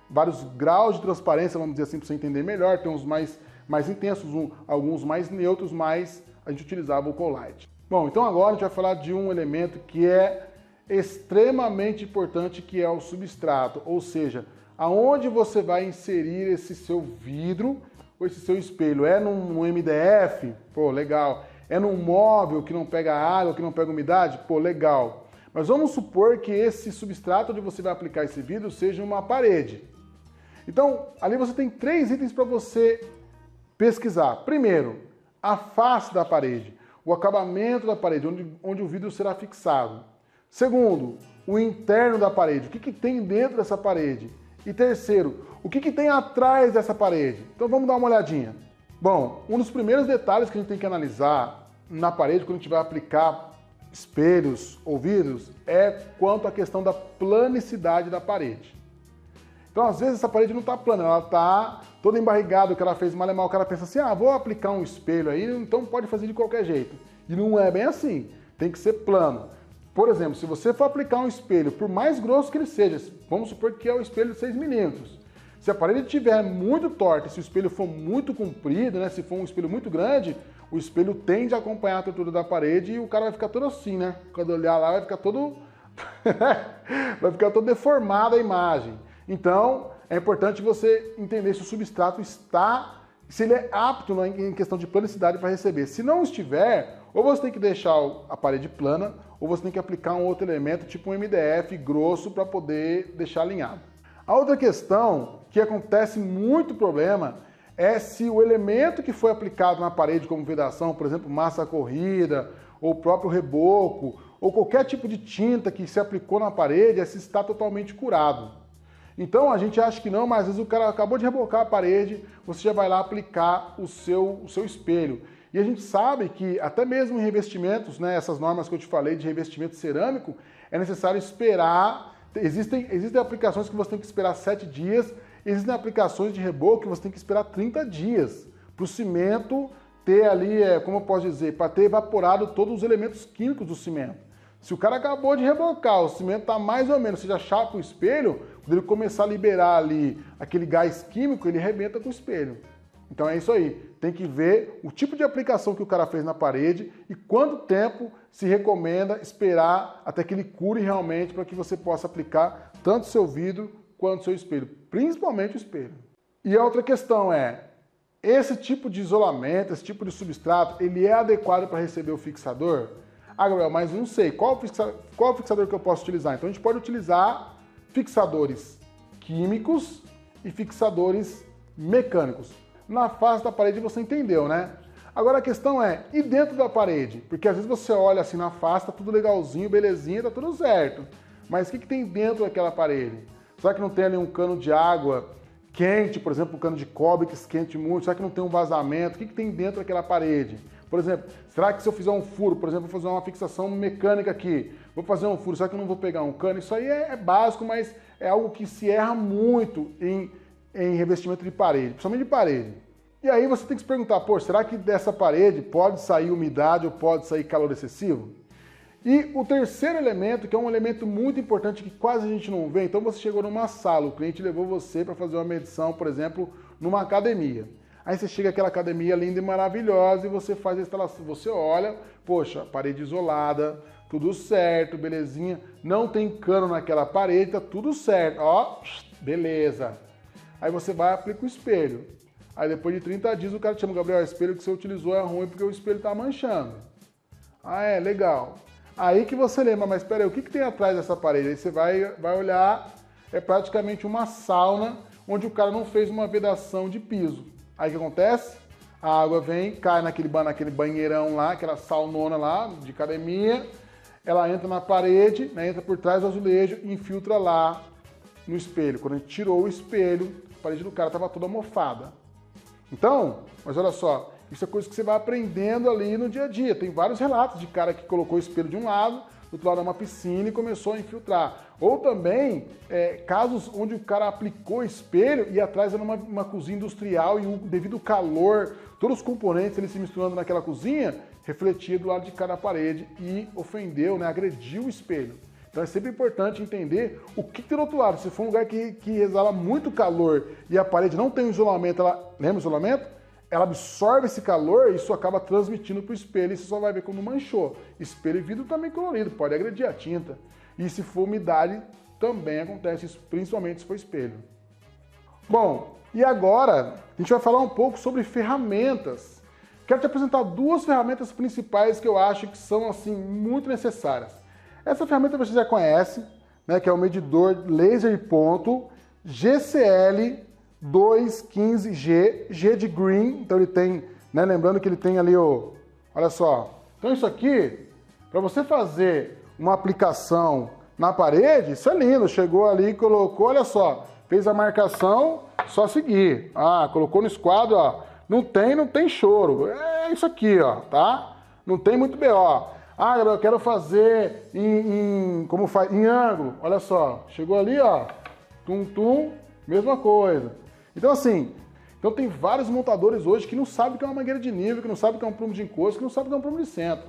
vários graus de transparência, vamos dizer assim, para você entender melhor. Tem uns mais intensos, alguns mais neutros, mas a gente utilizava o Coalight. Bom, então agora a gente vai falar de um elemento que é extremamente importante, que é o substrato, ou seja, aonde você vai inserir esse seu vidro ou esse seu espelho. É num MDF? Pô, legal. É num móvel que não pega água, que não pega umidade? Pô, legal. Mas vamos supor que esse substrato onde você vai aplicar esse vidro seja uma parede. Então, ali você tem 3 itens para você pesquisar. Primeiro, a face da parede, o acabamento da parede, onde o vidro será fixado. Segundo, o interno da parede, o que tem dentro dessa parede. E terceiro, o que tem atrás dessa parede. Então vamos dar uma olhadinha. Bom, um dos primeiros detalhes que a gente tem que analisar na parede, quando a gente vai aplicar espelhos ou vidros, é quanto à questão da planicidade da parede. Então, às vezes, essa parede não está plana, ela está toda embarrigada, o que ela fez mal é mal, o cara pensa assim, vou aplicar um espelho aí, então pode fazer de qualquer jeito. E não é bem assim, tem que ser plano. Por exemplo, se você for aplicar um espelho, por mais grosso que ele seja, vamos supor que é um espelho de 6 milímetros, se a parede estiver muito torta, se o espelho for muito comprido, né, se for um espelho muito grande, o espelho tende a acompanhar a tortura da parede e o cara vai ficar todo assim, né? Quando olhar lá vai ficar todo deformada a imagem. Então, é importante você entender se o substrato se ele é apto em questão de planicidade para receber. Se não estiver, ou você tem que deixar a parede plana, ou você tem que aplicar um outro elemento, tipo um MDF grosso, para poder deixar alinhado. A outra questão, que acontece muito problema, é se o elemento que foi aplicado na parede como vedação, por exemplo, massa corrida, ou o próprio reboco, ou qualquer tipo de tinta que se aplicou na parede, se está totalmente curado. Então a gente acha que não, mas às vezes o cara acabou de rebocar a parede, você já vai lá aplicar o seu espelho. E a gente sabe que até mesmo em revestimentos, né, essas normas que eu te falei de revestimento cerâmico, é necessário esperar, existem aplicações que você tem que esperar 7 dias, Existem aplicações de reboco que você tem que esperar 30 dias para o cimento ter ali, como eu posso dizer, para ter evaporado todos os elementos químicos do cimento. Se o cara acabou de rebocar, o cimento está mais ou menos, você já chapa o espelho, quando ele começar a liberar ali aquele gás químico, ele arrebenta com o espelho. Então é isso aí, tem que ver o tipo de aplicação que o cara fez na parede e quanto tempo se recomenda esperar até que ele cure realmente para que você possa aplicar tanto o seu vidro quanto o seu espelho, principalmente o espelho. E a outra questão é, esse tipo de isolamento, esse tipo de substrato, ele é adequado para receber o fixador? Ah, Gabriel, mas não sei, qual fixador que eu posso utilizar? Então a gente pode utilizar fixadores químicos e fixadores mecânicos. Na face da parede você entendeu, né? Agora a questão é, e dentro da parede? Porque às vezes você olha assim na face, tá tudo legalzinho, belezinha, tá tudo certo. Mas o que tem dentro daquela parede? Será que não tem ali um cano de água quente, por exemplo, um cano de cobre que esquente muito? Será que não tem um vazamento? O que tem dentro daquela parede? Por exemplo, será que se eu fizer um furo, por exemplo, vou fazer uma fixação mecânica aqui, vou fazer um furo, será que eu não vou pegar um cano? Isso aí é básico, mas é algo que se erra muito em revestimento de parede, principalmente de parede. E aí você tem que se perguntar, pô, será que dessa parede pode sair umidade ou pode sair calor excessivo? E o terceiro elemento, que é um elemento muito importante que quase a gente não vê, então você chegou numa sala, o cliente levou você para fazer uma medição, por exemplo, numa academia. Aí você chega àquela academia linda e maravilhosa e você faz a instalação, você olha, poxa, parede isolada, tudo certo, belezinha, não tem cano naquela parede, tá tudo certo, ó, beleza. Aí você vai e aplica o espelho. Aí depois de 30 dias o cara te chama, Gabriel, o espelho que você utilizou é ruim porque o espelho tá manchando. Ah, é, legal. Aí que você lembra, mas espera aí, o que tem atrás dessa parede? Aí você vai olhar, é praticamente uma sauna onde o cara não fez uma vedação de piso. Aí o que acontece? A água vem, cai naquele banheirão lá, aquela saunona lá de academia, ela entra na parede, né, entra por trás do azulejo e infiltra lá no espelho. Quando a gente tirou o espelho, a parede do cara estava toda mofada. Então, mas olha só, isso é coisa que você vai aprendendo ali no dia a dia. Tem vários relatos de cara que colocou o espelho de um lado, do outro lado é uma piscina e começou a infiltrar. Ou também, casos onde o cara aplicou espelho e atrás era uma cozinha industrial e devido ao calor, todos os componentes eles se misturando naquela cozinha, refletia do lado de cada parede e ofendeu, né, agrediu o espelho. Então é sempre importante entender o que tem do outro lado. Se for um lugar que exala muito calor e a parede não tem um isolamento, lembra o isolamento? Ela absorve esse calor e isso acaba transmitindo para o espelho e você só vai ver quando manchou. Espelho e vidro também colorido, pode agredir a tinta. E se for umidade, também acontece isso, principalmente se for espelho. Bom, e agora a gente vai falar um pouco sobre ferramentas. Quero te apresentar duas ferramentas principais que eu acho que são assim muito necessárias. Essa ferramenta você já conhece, né, que é o medidor laser de ponto GCL 215G, G de green, então ele tem, né, lembrando que ele tem ali olha só. Então isso aqui, para você fazer uma aplicação na parede, isso é lindo, chegou ali, colocou, olha só, fez a marcação, só seguir. Ah, colocou no esquadro, ó, não tem choro, é isso aqui, ó, tá? Não tem muito BO. Ah, eu quero fazer como faz, em ângulo, olha só, chegou ali, ó, tum, mesma coisa. Então assim, tem vários montadores hoje que não sabem o que é uma mangueira de nível, que não sabem o que é um prumo de encosto, que não sabem o que é um prumo de centro.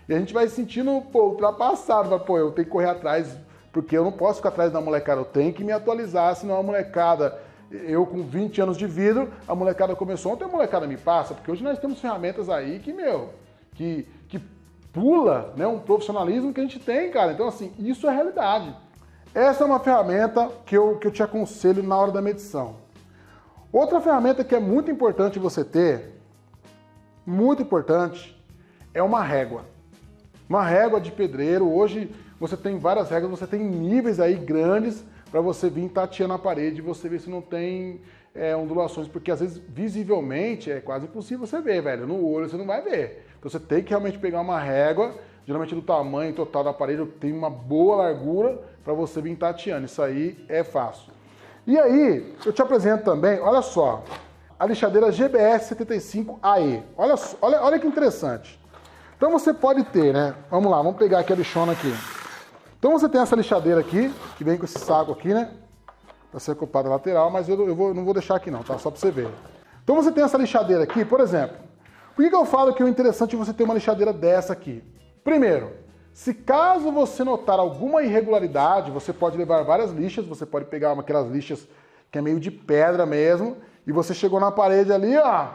E a gente vai se sentindo, ultrapassado, eu tenho que correr atrás, porque eu não posso ficar atrás da molecada, eu tenho que me atualizar, senão a molecada, eu com 20 anos de vidro, a molecada começou ontem, a molecada me passa, porque hoje nós temos ferramentas aí que pula, né, um profissionalismo que a gente tem, cara. Então assim, isso é realidade. Essa é uma ferramenta que eu te aconselho na hora da medição. Outra ferramenta que é muito importante você ter, muito importante, é uma régua. Uma régua de pedreiro. Hoje você tem várias réguas, você tem níveis aí grandes para você vir tateando a parede e você ver se não tem ondulações, porque às vezes visivelmente é quase impossível você ver, velho. No olho você não vai ver. Então você tem que realmente pegar uma régua, geralmente do tamanho total da parede, tem uma boa largura para você vir tateando. Isso aí é fácil. E aí, eu te apresento também, olha só, a lixadeira GBS 75AE. Olha que interessante. Então você pode ter, né? Vamos lá, vamos pegar aqui a lixona aqui. Então você tem essa lixadeira aqui, que vem com esse saco aqui, né? para ser ocupada a lateral, mas eu não vou deixar aqui não, tá? Só para você ver. Então você tem essa lixadeira aqui, por exemplo. Por que eu falo que é interessante você ter uma lixadeira dessa aqui? Primeiro, se caso você notar alguma irregularidade, você pode levar várias lixas, você pode pegar aquelas lixas que é meio de pedra mesmo, e você chegou na parede ali, ó,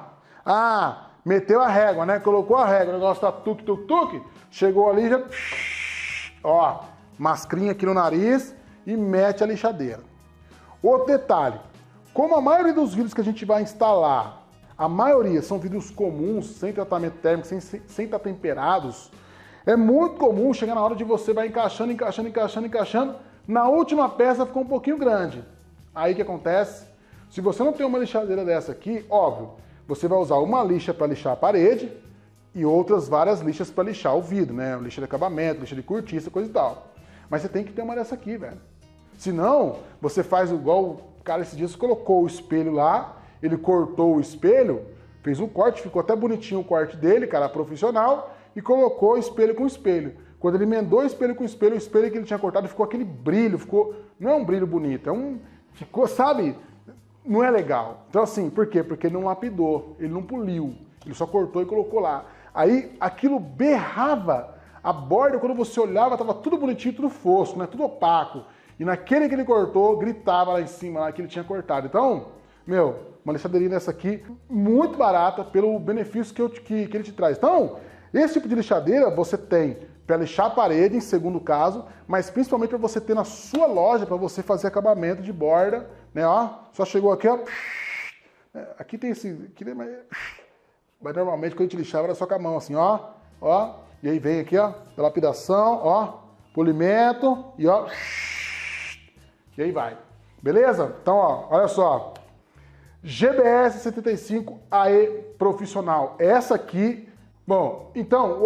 meteu a régua, né? Colocou a régua, o negócio tá tuque, chegou ali, já, ó, mascrinha aqui no nariz e mete a lixadeira. Outro detalhe, como a maioria dos vidros que a gente vai instalar, a maioria são vidros comuns, sem tratamento térmico, sem estar temperados, é muito comum chegar na hora de você vai encaixando, na última peça ficou um pouquinho grande. Aí o que acontece? Se você não tem uma lixadeira dessa aqui, óbvio, você vai usar uma lixa para lixar a parede e outras várias lixas para lixar o vidro, né? Lixa de acabamento, lixa de cortiça, coisa e tal. Mas você tem que ter uma dessa aqui, velho. Senão, você faz igual o cara esses dias colocou o espelho lá, ele cortou o espelho, fez um corte, ficou até bonitinho o corte dele, cara profissional, e colocou espelho com espelho. Quando ele emendou espelho com espelho, o espelho que ele tinha cortado ficou aquele brilho, não é um brilho bonito, ficou, sabe, não é legal. Então assim, por quê? Porque ele não lapidou, ele não poliu, ele só cortou e colocou lá. Aí aquilo berrava, a borda quando você olhava estava tudo bonitinho, tudo fosco, né? Tudo opaco. E naquele que ele cortou, gritava lá em cima lá que ele tinha cortado. Então, uma lixadeirinha dessa aqui, muito barata pelo benefício que ele te traz. Então, esse tipo de lixadeira você tem para lixar a parede, em segundo caso, mas principalmente para você ter na sua loja, para você fazer acabamento de borda, né, ó, só chegou aqui, ó, aqui tem esse, mas normalmente quando a gente lixava era só com a mão, assim, ó, e aí vem aqui, ó, lapidação, ó, polimento, e ó, e aí vai, beleza? Então, ó, olha só, GBS 75 AE Profissional, essa aqui. Bom, então,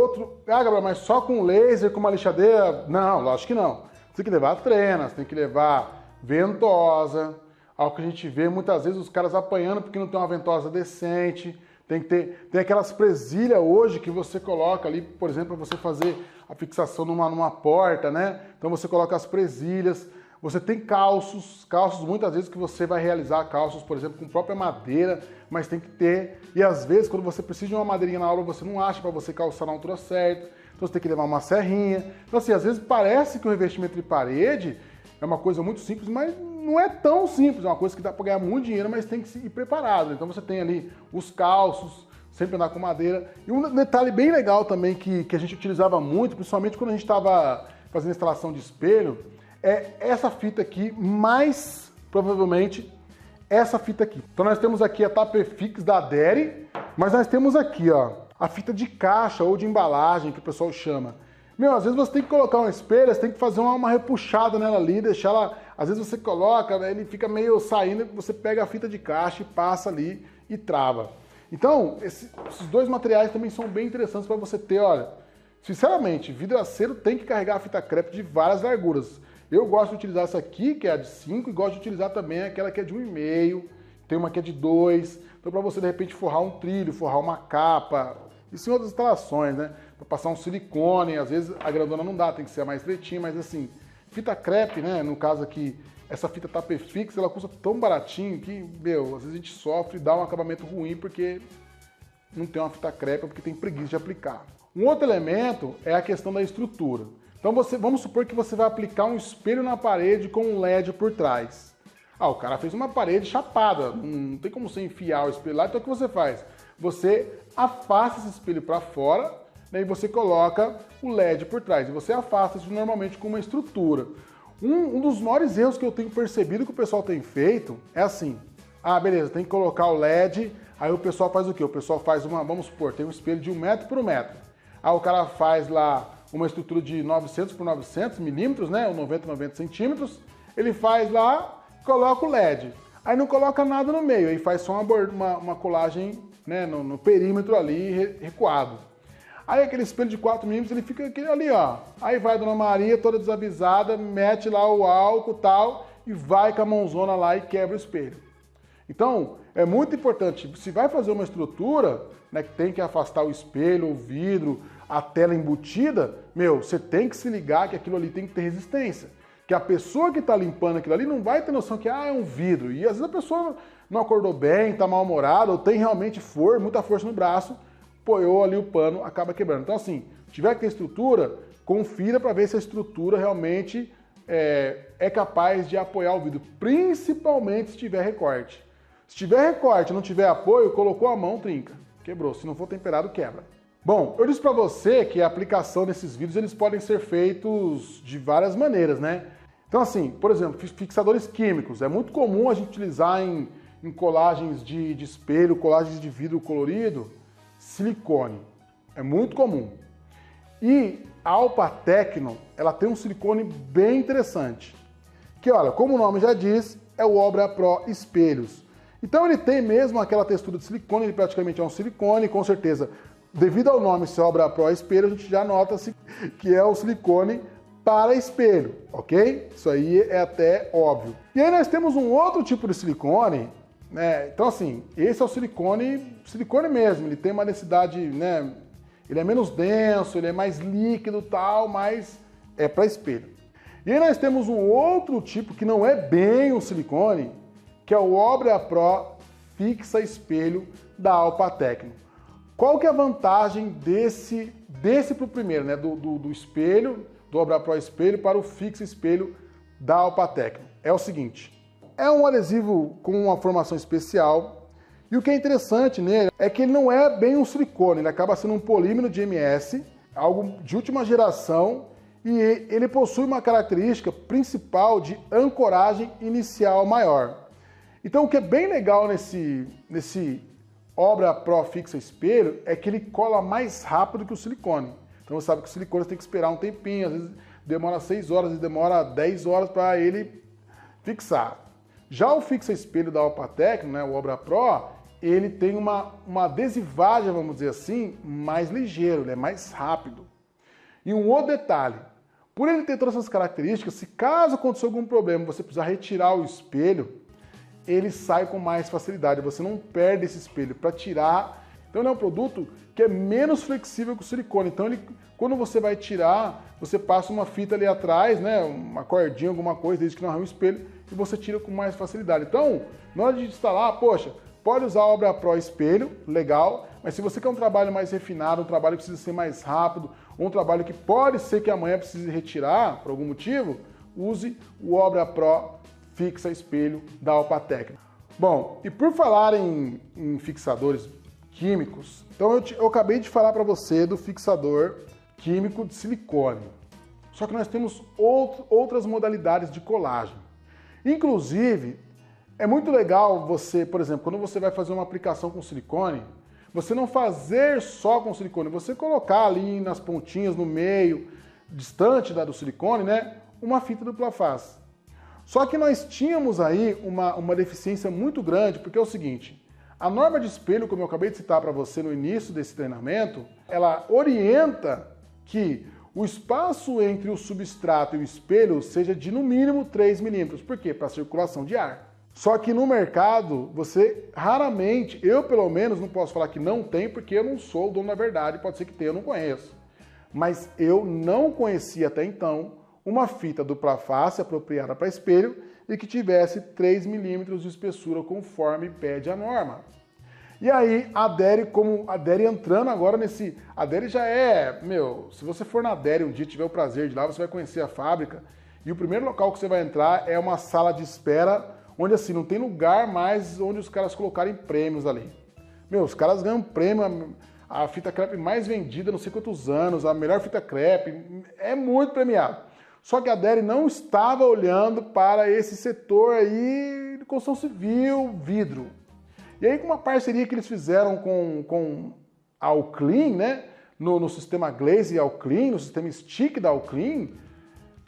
Gabriel, mas só com laser, com uma lixadeira? Não, lógico que não. Você tem que levar trenas, tem que levar ventosa, algo que a gente vê muitas vezes os caras apanhando porque não tem uma ventosa decente, tem aquelas presilhas hoje que você coloca ali, por exemplo, para você fazer a fixação numa porta, né? Então você coloca as presilhas. Você tem calços muitas vezes que você vai realizar calços, por exemplo, com própria madeira, mas tem que ter. E às vezes, quando você precisa de uma madeirinha na aula, você não acha para você calçar na altura certa. Então você tem que levar uma serrinha. Então assim, às vezes parece que o revestimento de parede é uma coisa muito simples, mas não é tão simples. É uma coisa que dá para ganhar muito dinheiro, mas tem que ir preparado. Então você tem ali os calços, sempre andar com madeira. E um detalhe bem legal também que a gente utilizava muito, principalmente quando a gente estava fazendo instalação de espelho, é essa fita aqui, mais provavelmente essa fita aqui. Então nós temos aqui a Tapefix da Deri, mas nós temos aqui, ó, a fita de caixa ou de embalagem, que o pessoal chama. Às vezes você tem que colocar um espelho, você tem que fazer uma repuxada nela ali, deixar ela... Às vezes você coloca, né, ele fica meio saindo, você pega a fita de caixa e passa ali e trava. Então, esses dois materiais também são bem interessantes para você ter, olha... Sinceramente, vidraceiro tem que carregar a fita crepe de várias larguras. Eu gosto de utilizar essa aqui, que é a de 5, e gosto de utilizar também aquela que é de 1,5, tem uma que é de 2. Então, para você, de repente, forrar um trilho, forrar uma capa, isso em outras instalações, né? Para passar um silicone, às vezes a grandona não dá, tem que ser a mais estreitinha, mas assim, fita crepe, né? No caso aqui, essa fita Tapefix, ela custa tão baratinho que, às vezes a gente sofre e dá um acabamento ruim porque não tem uma fita crepe, porque tem preguiça de aplicar. Um outro elemento é a questão da estrutura. Então vamos supor que você vai aplicar um espelho na parede com um LED por trás. O cara fez uma parede chapada, não tem como você enfiar o espelho lá, então o que você faz? Você afasta esse espelho para fora, né, e você coloca o LED por trás. E você afasta isso normalmente com uma estrutura. Um dos maiores erros que eu tenho percebido que o pessoal tem feito é assim, beleza, tem que colocar o LED, aí o pessoal faz o quê? O pessoal faz vamos supor, tem um espelho de 1 metro por 1 metro. Aí o cara faz lá uma estrutura de 900 por 900 milímetros, né, ou 90 por 90 centímetros, ele faz lá, coloca o LED. Aí não coloca nada no meio, aí faz só uma colagem, né, no perímetro ali recuado. Aí aquele espelho de 4 milímetros, ele fica ali, ó. Aí vai a Dona Maria, toda desavisada, mete lá o álcool e tal, e vai com a mãozona lá e quebra o espelho. Então, é muito importante, se vai fazer uma estrutura, né, que tem que afastar o espelho, o vidro, a tela embutida, você tem que se ligar que aquilo ali tem que ter resistência. que a pessoa que está limpando aquilo ali não vai ter noção que é um vidro. E às vezes a pessoa não acordou bem, está mal-humorada, ou tem realmente muita força no braço, apoiou ali o pano, acaba quebrando. Então assim, se tiver que ter estrutura, confira para ver se a estrutura realmente é capaz de apoiar o vidro, principalmente se tiver recorte. Se tiver recorte e não tiver apoio, colocou a mão, trinca. Quebrou. Se não for temperado, quebra. Bom, eu disse para você que a aplicação desses vidros eles podem ser feitos de várias maneiras, né? Então assim, por exemplo, fixadores químicos. É muito comum a gente utilizar em colagens de espelho, colagens de vidro colorido, silicone. É muito comum. E a Alpa Tecno, ela tem um silicone bem interessante. Que olha, como o nome já diz, é o Obra Pro Espelhos. Então ele tem mesmo aquela textura de silicone, ele praticamente é um silicone, com certeza, devido ao nome ser Obra Pro Espelho, a gente já nota que é o silicone para espelho, ok? Isso aí é até óbvio. E aí nós temos um outro tipo de silicone, né? Então assim, esse é o silicone mesmo, ele tem uma densidade, né? Ele é menos denso, ele é mais líquido e tal, mas é para espelho. E aí nós temos um outro tipo que não é bem um silicone, que é o Obra Pro Fixa Espelho da Alpa Tecno. Qual que é a vantagem desse para o primeiro, né? Do espelho, do Obra Pro Espelho para o Fixa Espelho da Alpa Tecno? É o seguinte, é um adesivo com uma formação especial e o que é interessante nele é que ele não é bem um silicone, ele acaba sendo um polímero de MS, algo de última geração, e ele possui uma característica principal de ancoragem inicial maior. Então o que é bem legal nesse Obra Pro Fixa Espelho é que ele cola mais rápido que o silicone. Então você sabe que o silicone você tem que esperar um tempinho, às vezes demora 6 horas, às vezes demora 10 horas para ele fixar. Já o Fixa Espelho da Alpa Tecno, né, o Obra Pro, ele tem uma adesivagem, vamos dizer assim, mais ligeiro, ele é mais rápido. E um outro detalhe, por ele ter todas essas características, se caso acontecer algum problema, você precisar retirar o espelho, ele sai com mais facilidade, você não perde esse espelho para tirar. Então ele é um produto que é menos flexível que o silicone, então quando você vai tirar, você passa uma fita ali atrás, né, uma cordinha, alguma coisa, desde que não arranha o espelho, e você tira com mais facilidade. Então, na hora de instalar, poxa, pode usar a Obra Pro Espelho, legal, mas se você quer um trabalho mais refinado, um trabalho que precisa ser mais rápido, ou um trabalho que pode ser que amanhã precise retirar, por algum motivo, use o Obra Pro Fixa Espelho da Alpa Tecno. Bom, e por falar em fixadores químicos, então eu acabei de falar para você do fixador químico de silicone. Só que nós temos outras modalidades de colagem. Inclusive, é muito legal você, por exemplo, quando você vai fazer uma aplicação com silicone, você não fazer só com silicone, você colocar ali nas pontinhas, no meio, distante do silicone, né, uma fita dupla face. Só que nós tínhamos aí uma deficiência muito grande, porque é o seguinte, a norma de espelho, como eu acabei de citar para você no início desse treinamento, ela orienta que o espaço entre o substrato e o espelho seja de no mínimo 3 milímetros. Por quê? Para circulação de ar. Só que no mercado, você raramente, eu pelo menos não posso falar que não tem, porque eu não sou o dono da verdade, pode ser que tenha, eu não conheço. Mas eu não conhecia até então uma fita dupla face apropriada para espelho e que tivesse 3 milímetros de espessura conforme pede a norma. E aí a Deri entrando agora nesse... A Deri já é... se você for na Deri um dia, tiver o prazer de ir lá, você vai conhecer a fábrica e o primeiro local que você vai entrar é uma sala de espera onde assim, não tem lugar mais onde os caras colocarem prêmios ali. Os caras ganham prêmio, a fita crepe mais vendida não sei quantos anos, a melhor fita crepe, é muito premiado. Só que a Deri não estava olhando para esse setor aí de construção civil, vidro. E aí com uma parceria que eles fizeram com a Alclean, né, no sistema Glaze Alclean, no sistema Stick da Alclean,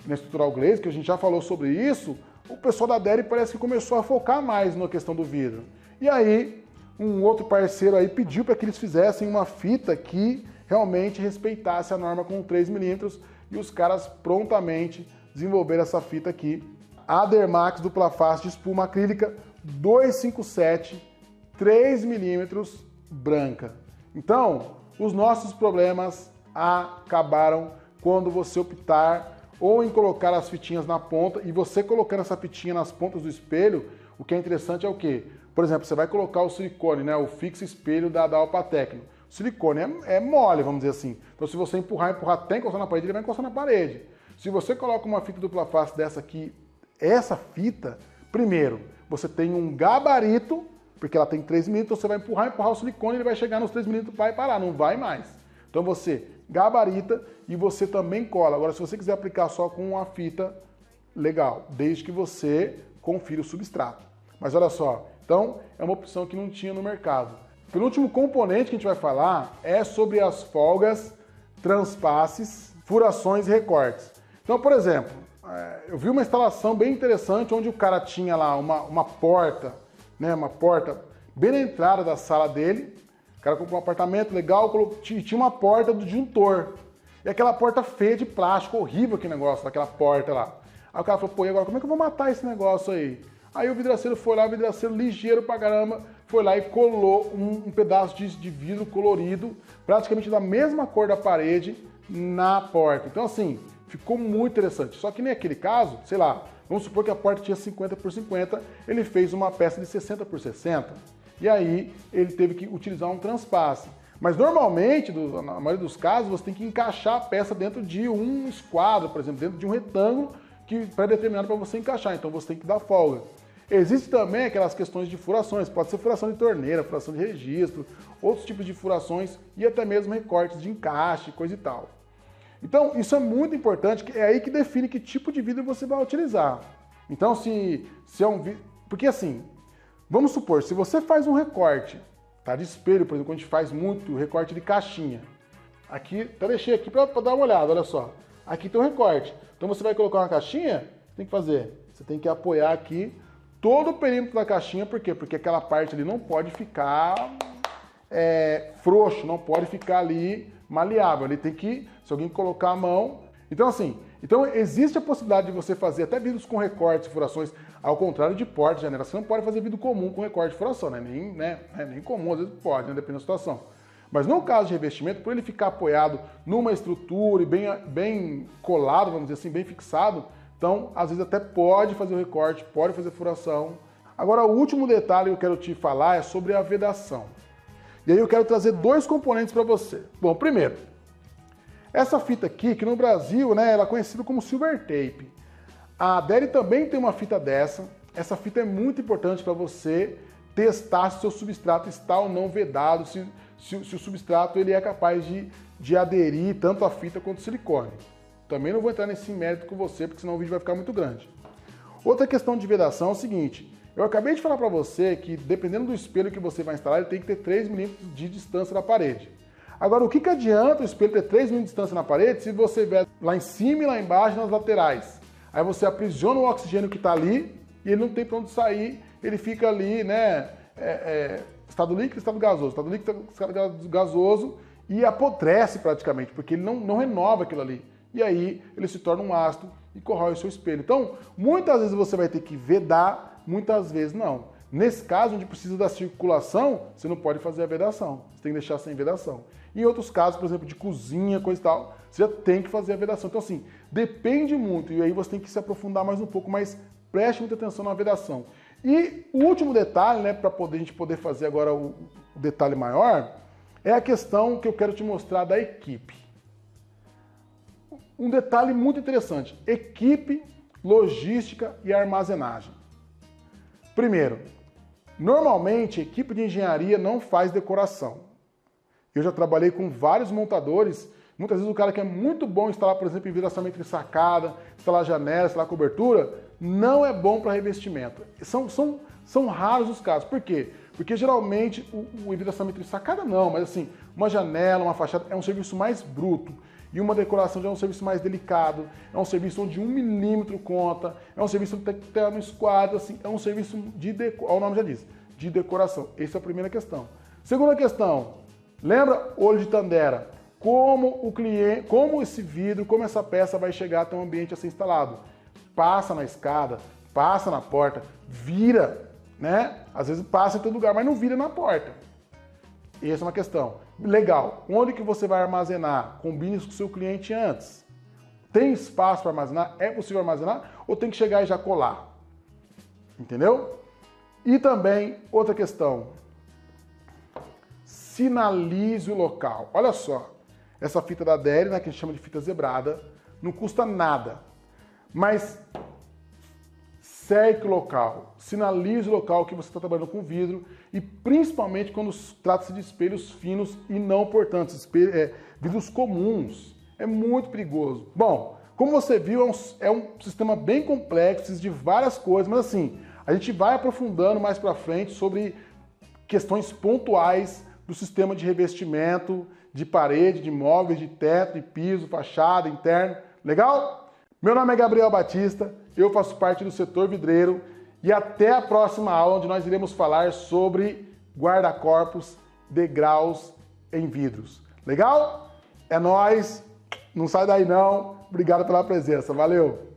na estrutural Glaze, que a gente já falou sobre isso, o pessoal da Deri parece que começou a focar mais na questão do vidro. E aí um outro parceiro aí pediu para que eles fizessem uma fita que realmente respeitasse a norma com 3 milímetros, e os caras prontamente desenvolveram essa fita aqui, a Dermax dupla face de espuma acrílica 257, 3 milímetros, branca. Então, os nossos problemas acabaram quando você optar ou em colocar as fitinhas na ponta, e você colocando essa fitinha nas pontas do espelho, o que é interessante é o quê? Por exemplo, você vai colocar o silicone, né, o fixo espelho da Alpatecno. O silicone é mole, vamos dizer assim. Então se você empurrar até encostar na parede, ele vai encostar na parede. Se você coloca uma fita dupla face dessa aqui, essa fita, primeiro, você tem um gabarito, porque ela tem 3 milímetros, você vai empurrar o silicone, ele vai chegar nos 3 milímetros, vai parar, não vai mais. Então você gabarita e você também cola. Agora, se você quiser aplicar só com uma fita, legal, desde que você confira o substrato. Mas olha só, então é uma opção que não tinha no mercado. O último componente que a gente vai falar é sobre as folgas, transpasses, furações e recortes. Então, por exemplo, eu vi uma instalação bem interessante onde o cara tinha lá uma porta, né, uma porta bem na entrada da sala dele. O cara comprou um apartamento legal, tinha uma porta do disjuntor. E aquela porta feia de plástico, horrível aquele negócio, daquela porta lá. Aí o cara falou, pô, e agora como é que eu vou matar esse negócio aí? Aí o vidraceiro foi lá, o vidraceiro ligeiro pra caramba, foi lá e colou um pedaço de vidro colorido, praticamente da mesma cor da parede, na porta. Então assim, ficou muito interessante. Só que nem aquele caso, sei lá, vamos supor que a porta tinha 50 por 50, ele fez uma peça de 60 por 60, e aí ele teve que utilizar um transpasse. Mas normalmente, na maioria dos casos, você tem que encaixar a peça dentro de um esquadro, por exemplo, dentro de um retângulo que pré-determinado para você encaixar, então você tem que dar folga. Existe também aquelas questões de furações, pode ser furação de torneira, furação de registro, outros tipos de furações e até mesmo recortes de encaixe, coisa e tal. Então, isso é muito importante, é aí que define que tipo de vidro você vai utilizar. Então, se é um vidro... Porque assim, vamos supor, se você faz um recorte, tá, de espelho, por exemplo, quando a gente faz muito recorte de caixinha. Aqui, até deixei aqui para dar uma olhada, olha só. Aqui tem um recorte. Então você vai colocar uma caixinha, você tem que fazer. Você tem que apoiar aqui todo o perímetro da caixinha, por quê? Porque aquela parte ali não pode ficar frouxo, não pode ficar ali maleável. Ele tem que, se alguém colocar a mão... Então assim, existe a possibilidade de você fazer até vidros com recortes e furações, ao contrário de portas, janela. Você não pode fazer vidro comum com recorte e furação, né? Nem comum, às vezes pode, né? Dependendo da situação. Mas no caso de revestimento, por ele ficar apoiado numa estrutura e bem colado, vamos dizer assim, bem fixado, então às vezes até pode fazer o recorte, pode fazer furação. Agora o último detalhe que eu quero te falar é sobre a vedação. E aí eu quero trazer 2 componentes para você. Bom, primeiro, essa fita aqui, que no Brasil, né, ela é conhecida como silver tape. A Deli também tem uma fita dessa. Essa fita é muito importante para você testar se o seu substrato está ou não vedado, se o substrato ele é capaz de aderir tanto a fita quanto o silicone. Também não vou entrar nesse mérito com você, porque senão o vídeo vai ficar muito grande. Outra questão de vedação é o seguinte, eu acabei de falar para você que dependendo do espelho que você vai instalar, ele tem que ter 3 milímetros de distância da parede. Agora, o que adianta o espelho ter 3 milímetros de distância na parede se você vê lá em cima e lá embaixo nas laterais? Aí você aprisiona o oxigênio que está ali e ele não tem para onde sair, ele fica ali, né, estado líquido, estado gasoso, estado líquido, estado gasoso e apodrece praticamente, porque ele não renova aquilo ali. E aí ele se torna um ácido e corrói o seu espelho. Então, muitas vezes você vai ter que vedar, muitas vezes não. Nesse caso, onde precisa da circulação, você não pode fazer a vedação, você tem que deixar sem vedação. Em outros casos, por exemplo, de cozinha, coisa e tal, você já tem que fazer a vedação. Então, assim, depende muito, e aí você tem que se aprofundar mais um pouco, mas preste muita atenção na vedação. E o último detalhe, né, para a gente poder fazer agora o detalhe maior, é a questão que eu quero te mostrar da equipe. Um detalhe muito interessante, equipe, logística e armazenagem. Primeiro, normalmente a equipe de engenharia não faz decoração. Eu já trabalhei com vários montadores, muitas vezes o cara que é muito bom em instalar, por exemplo, envidraçamento de sacada, instalar janela, instalar cobertura, não é bom para revestimento. São raros os casos. Por quê? Porque geralmente o envidraçamento de sacada não, mas assim, uma janela, uma fachada é um serviço mais bruto. E uma decoração já é um serviço mais delicado, é um serviço onde 1 milímetro conta, é um serviço onde tem que ter um esquadro, assim, é um serviço de decoração, o nome já diz, de decoração. Essa é a primeira questão. Segunda questão, lembra olho de Tandera? Como esse vidro, como essa peça vai chegar até um ambiente a ser instalado? Passa na escada, passa na porta, vira, né? Às vezes passa em todo lugar, mas não vira na porta. Essa é uma questão. Legal. Onde que você vai armazenar? Combine isso com o seu cliente antes. Tem espaço para armazenar? É possível armazenar? Ou tem que chegar e já colar? Entendeu? E também, outra questão. Sinalize o local. Olha só, essa fita da Deli, né, que a gente chama de fita zebrada, não custa nada. Mas cerque o local, sinalize o local que você está trabalhando com vidro e principalmente quando trata-se de espelhos finos e não portantes, vidros comuns. É muito perigoso. Bom, como você viu, é um sistema bem complexo, de várias coisas, mas assim, a gente vai aprofundando mais para frente sobre questões pontuais do sistema de revestimento, de parede, de móveis, de teto, de piso, fachada, interno. Legal? Meu nome é Gabriel Batista, eu faço parte do setor vidreiro e até a próxima aula, onde nós iremos falar sobre guarda-corpos, degraus em vidros. Legal? É nóis! Não sai daí não. Obrigado pela presença. Valeu!